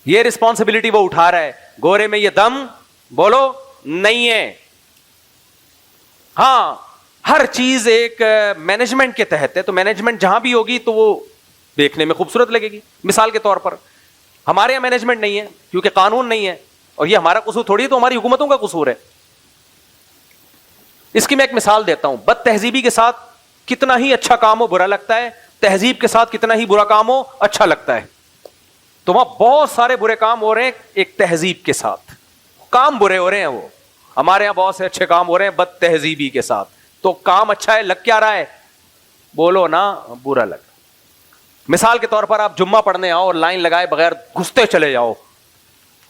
یہ رسپانسبلٹی وہ اٹھا رہا ہے. گورے میں یہ دم بولو نہیں ہے. ہاں ہر چیز ایک مینجمنٹ کے تحت ہے, تو مینجمنٹ جہاں بھی ہوگی تو وہ دیکھنے میں خوبصورت لگے گی. مثال کے طور پر ہمارے یہاں مینجمنٹ نہیں ہے کیونکہ قانون نہیں ہے, اور یہ ہمارا قصور تھوڑی ہے، تو ہماری حکومتوں کا قصور ہے. اس کی میں ایک مثال دیتا ہوں. بد تہذیبی کے ساتھ کتنا ہی اچھا کام ہو برا لگتا ہے، تہذیب کے ساتھ کتنا ہی برا کام ہو اچھا لگتا ہے. تو وہاں بہت سارے برے کام ہو رہے ہیں ایک تہذیب کے ساتھ، کام برے ہو رہے ہیں. وہ ہمارے یہاں بہت سے اچھے کام ہو رہے ہیں بد تہذیبی کے ساتھ. تو کام اچھا ہے، لگ کیا رہا ہے؟ بولو نا، برا لگ. مثال کے طور پر آپ جمعہ پڑھنے آؤ اور لائن لگائے بغیر گھستے چلے جاؤ.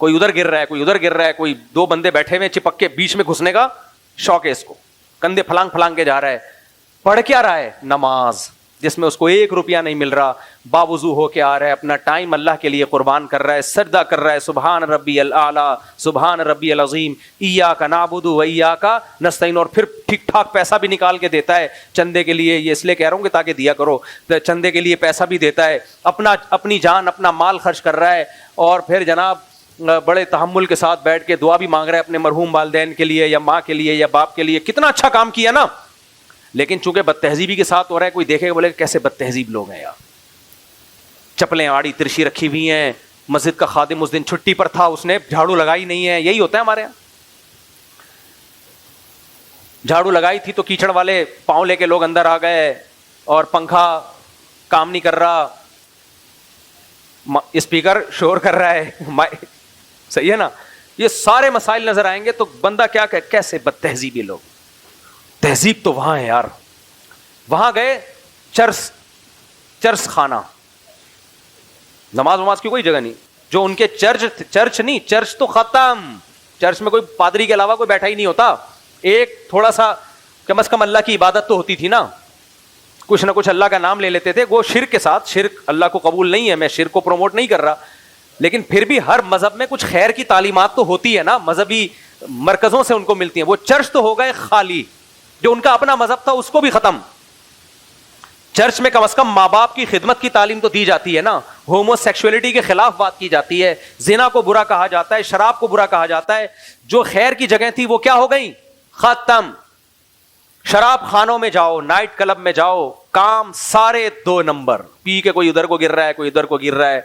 کوئی ادھر گر رہا ہے، کوئی ادھر گر رہا ہے، کوئی دو بندے بیٹھے ہوئے چپک کے بیچ میں گھسنے کا شوق ہے اس کو، کندھے پھلانگ پھلانگ کے جا رہا ہے. پڑھ کیا رہا ہے؟ نماز، جس میں اس کو 1 روپیہ نہیں مل رہا، باوضو ہو کے آ رہا ہے، اپنا ٹائم اللہ کے لیے قربان کر رہا ہے، سجدہ کر رہا ہے، سبحان ربی الاعلیٰ سبحان ربی العظیم ایاک نعبد و ایاک نستعین. اور پھر ٹھیک ٹھاک پیسہ بھی نکال کے دیتا ہے چندے کے لیے. یہ اس لیے کہہ رہا ہوں کہ تاکہ دیا کرو، چندے کے لیے پیسہ بھی دیتا ہے، اپنی جان اپنا مال خرچ کر رہا ہے. اور پھر جناب بڑے تحمل کے ساتھ بیٹھ کے دعا بھی مانگ رہا ہے اپنے مرحوم والدین کے لیے یا ماں کے لیے یا باپ کے لیے. کتنا اچھا کام کیا نا. لیکن چونکہ بد تہذیبی کے ساتھ ہو رہا ہے، کوئی دیکھے گا بولے کیسے بد تہذیب لوگ ہیں یار. چپلیں آڑی ترشی رکھی ہوئی ہیں، مسجد کا خادم اس دن چھٹی پر تھا، اس نے جھاڑو لگائی نہیں ہے. یہی ہوتا ہے ہمارے یہاں. جھاڑو لگائی تھی تو کیچڑ والے پاؤں لے کے لوگ اندر آ گئے، اور پنکھا کام نہیں کر رہا، اسپیکر شور کر رہا ہے. صحیح ہے نا. یہ سارے مسائل نظر آئیں گے تو بندہ کیا کہ کیسے بد تہذیبی لوگ. تہذیب تو وہاں ہے یار. وہاں گئے چرس خانہ، نماز کی کوئی جگہ نہیں. جو ان کے چرچ نہیں، چرچ تو ختم. چرچ میں کوئی پادری کے علاوہ کوئی بیٹھا ہی نہیں ہوتا. ایک تھوڑا سا کم از کم اللہ کی عبادت تو ہوتی تھی نا، کچھ نہ کچھ اللہ کا نام لے لیتے تھے. وہ شرک کے ساتھ، شرک اللہ کو قبول نہیں ہے، میں شرک کو پروموٹ نہیں کر رہا، لیکن پھر بھی ہر مذہب میں کچھ خیر کی تعلیمات تو ہوتی ہے نا، مذہبی مرکزوں سے ان کو ملتی ہیں. وہ چرچ تو ہو گئے خالی. جو ان کا اپنا مذہب تھا اس کو بھی ختم. چرچ میں کم از کم ماں باپ کی خدمت کی تعلیم تو دی جاتی ہے نا، ہومو سیکشولیٹی کے خلاف بات کی جاتی ہے، زنا کو برا کہا جاتا ہے، شراب کو برا کہا جاتا ہے. جو خیر کی جگہ تھی وہ کیا ہو گئی؟ ختم. شراب خانوں میں جاؤ، نائٹ کلب میں جاؤ، کام سارے 2 نمبر. پی کے کوئی ادھر کو گر رہا ہے، کوئی ادھر کو گر رہا ہے،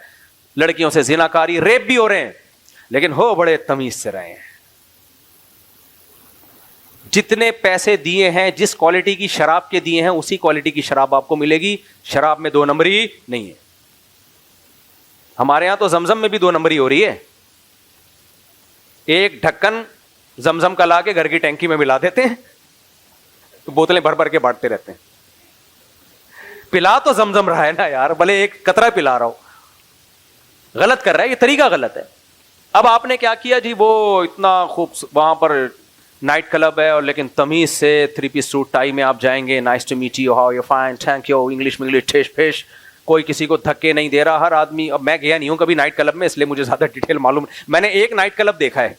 لڑکیوں سے زنا کاری، ریپ بھی ہو رہے ہیں، لیکن ہو بڑے تمیز سے رہے ہیں. جتنے پیسے دیے ہیں، جس کوالٹی کی شراب کے دیے ہیں، اسی کوالٹی کی شراب آپ کو ملے گی. شراب میں 2 نمبری نہیں ہے. ہمارے ہاں تو زمزم میں بھی 2 نمبری ہو رہی ہے. ایک ڈھکن زمزم کا لا کے گھر کی ٹینکی میں ملا دیتے ہیں، تو بوتلیں بھر بھر کے بانٹتے رہتے ہیں. پلا تو زمزم رہا ہے نا یار، بھلے ایک قطرہ پلا رہا ہو. غلط کر رہا ہے، یہ طریقہ غلط ہے. اب آپ نے کیا کیا جی، وہ اتنا خوب وہاں پر نائٹ کلب ہے، اور لیکن تمیز سے 3 پیس سوٹ ٹائی میں آپ جائیں گے. Nice to meet you, how you fine, thank you, English ٹھیش پھیش. کوئی کسی کو دھکے نہیں دے رہا. ہر آدمی، اب میں گیا نہیں ہوں کبھی نائٹ کلب میں، اس لیے مجھے زیادہ ڈیٹیل معلوم. میں نے ایک نائٹ کلب دیکھا ہے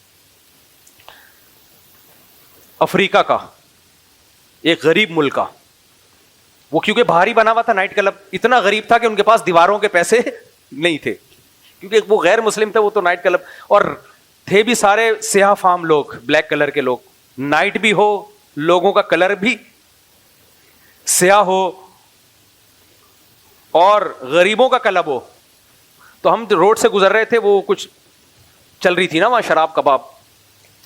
افریقہ کا، ایک غریب ملک کا. وہ کیونکہ باہر ہی بنا ہوا تھا نائٹ کلب، اتنا غریب تھا کہ ان کے پاس دیواروں کے پیسے نہیں تھے، کیونکہ وہ غیر مسلم تھے. وہ تو نائٹ کلب، اور تھے بھی سارے سیاہ فام لوگ، بلیک کلر کے لوگ. نائٹ بھی ہو، لوگوں کا کلر بھی سیاہ ہو، اور غریبوں کا کلب ہو. تو ہم روڈ سے گزر رہے تھے، وہ کچھ چل رہی تھی نا وہاں شراب کباب.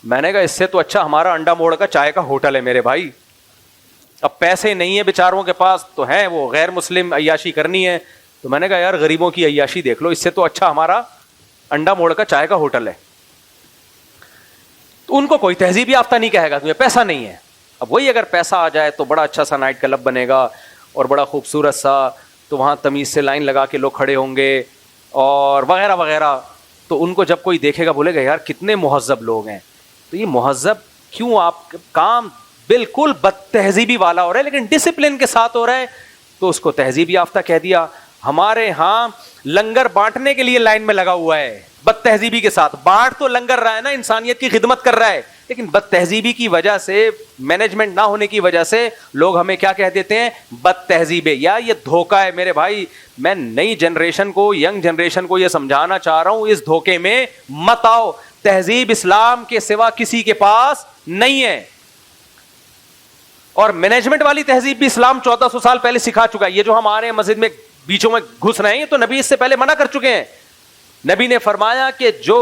میں نے کہا اس سے تو اچھا ہمارا انڈا موڑ کا چائے کا ہوٹل ہے میرے بھائی. اب پیسے نہیں ہے بیچاروں کے پاس، تو ہیں وہ غیر مسلم، عیاشی کرنی ہے. تو میں نے کہا یار غریبوں کی عیاشی دیکھ لو، اس سے تو اچھا ہمارا انڈا موڑ کا چائے کا ہوٹل ہے. تو ان کو کوئی تہذیب یافتہ نہیں کہے گا، تمہیں پیسہ نہیں ہے. اب وہی اگر پیسہ آ جائے تو بڑا اچھا سا نائٹ کلب بنے گا اور بڑا خوبصورت سا، تو وہاں تمیز سے لائن لگا کے لوگ کھڑے ہوں گے اور وغیرہ وغیرہ. تو ان کو جب کوئی دیکھے گا بولے گا یار کتنے مہذب لوگ ہیں. تو یہ مہذب کیوں؟ آپ کام بالکل بد تہذیبی والا ہو رہا ہے لیکن ڈسپلن کے ساتھ ہو رہا ہے، تو اس کو تہذیب یافتہ کہہ دیا. ہمارے ہاں لنگر بانٹنے کے لیے لائن میں لگا ہوا ہے بد تہذیبی کے ساتھ. بانٹ تو لنگر رہا ہے نا، انسانیت کی خدمت کر رہا ہے، لیکن بد تہذیبی کی وجہ سے، مینجمنٹ نہ ہونے کی وجہ سے لوگ ہمیں کیا کہہ دیتے ہیں؟ بد تہذیب. یا یہ دھوکہ ہے میرے بھائی. میں نئی جنریشن کو، ینگ جنریشن کو یہ سمجھانا چاہ رہا ہوں، اس دھوکے میں مت آؤ. تہذیب اسلام کے سوا کسی کے پاس نہیں ہے، اور مینجمنٹ والی تہذیب بھی اسلام 1400 سال پہلے سکھا چکا ہے. یہ جو ہمارے مسجد میں بیچوں میں گھس رہے ہیں، تو نبی اس سے پہلے منع کر چکے ہیں. نبی نے فرمایا کہ جو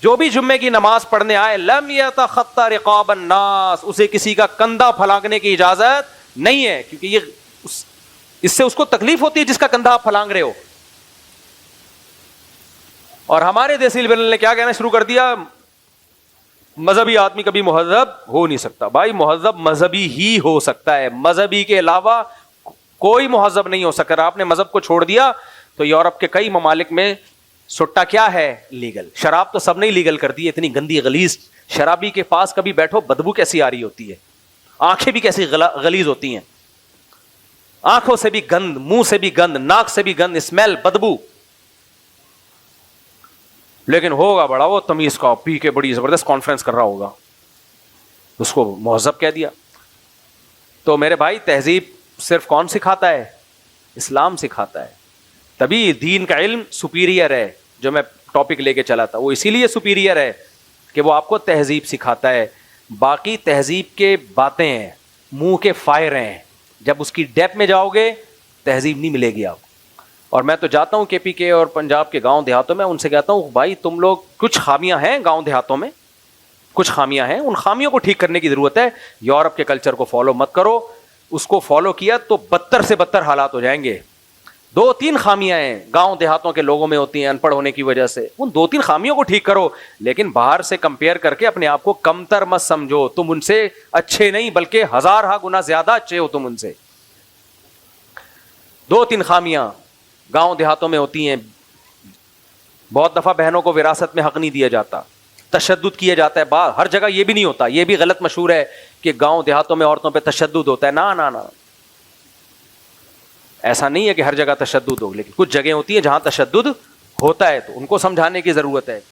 جو بھی جمعے کی نماز پڑھنے آئے لم یتخطى رقاب الناس, اسے کسی کا کندھا پھلانگنے کی اجازت نہیں ہے, کیونکہ یہ اس سے اس کو تکلیف ہوتی ہے جس کا کندھا آپ پھلانگ رہے ہو. اور ہمارے دیسی لبرل نے کیا کہنا شروع کر دیا, مذہبی آدمی کبھی مہذب ہو نہیں سکتا. بھائی مہذب مذہبی ہی ہو سکتا ہے, مذہبی کے علاوہ کوئی مہذب نہیں ہو سکتا. آپ نے مذہب کو چھوڑ دیا تو یورپ کے کئی ممالک میں سٹا کیا ہے, لیگل. شراب تو سب نے لیگل کر دی, اتنی گندی غلیظ. شرابی کے پاس کبھی بیٹھو بدبو کیسی آ رہی ہوتی ہے, آنکھیں بھی کیسی غلیظ ہوتی ہیں, آنکھوں سے بھی گند, منہ سے بھی گند, ناک سے بھی گند, اسمیل, بدبو. لیکن ہوگا بڑا وہ تمیز کا, پی کے بڑی زبردست کانفرنس کر رہا ہوگا, اس کو مہذب کہہ دیا. تو میرے بھائی تہذیب صرف کون سکھاتا ہے؟ اسلام سکھاتا ہے. تبھی دین کا علم سپیریئر ہے. جو میں ٹاپک لے کے چلا تھا وہ اسی لیے سپیریئر ہے کہ وہ آپ کو تہذیب سکھاتا ہے. باقی تہذیب کے باتیں ہیں, منہ کے فائر ہیں, جب اس کی ڈیپ میں جاؤ گے تہذیب نہیں ملے گی آپ کو. اور میں تو جاتا ہوں کے پی کے اور پنجاب کے گاؤں دیہاتوں میں, ان سے کہتا ہوں بھائی تم لوگ, کچھ خامیاں ہیں گاؤں دیہاتوں میں, کچھ خامیاں ہیں, ان خامیوں کو ٹھیک کرنے کی ضرورت ہے. یورپ کے کلچر کو فالو مت کرو, اس کو فالو کیا تو بدتر سے بدتر حالات ہو جائیں گے. 2-3 خامیاں ہیں گاؤں دیہاتوں کے لوگوں میں ہوتی ہیں ان پڑھ ہونے کی وجہ سے, ان 2-3 خامیوں کو ٹھیک کرو. لیکن باہر سے کمپیئر کر کے اپنے آپ کو کمتر مت سمجھو, تم ان سے اچھے نہیں بلکہ 1000 گنا زیادہ اچھے ہو تم ان سے. 2-3 خامیاں گاؤں دیہاتوں میں ہوتی ہیں. بہت دفعہ بہنوں کو وراثت میں حق نہیں دیا جاتا, تشدد کیا جاتا ہے. ہر جگہ یہ بھی نہیں ہوتا, یہ بھی غلط مشہور ہے کہ گاؤں دیہاتوں میں عورتوں پہ تشدد ہوتا ہے. نا, ایسا نہیں ہے کہ ہر جگہ تشدد ہو, لیکن کچھ جگہ ہوتی ہیں جہاں تشدد ہوتا ہے تو ان کو سمجھانے کی ضرورت ہے.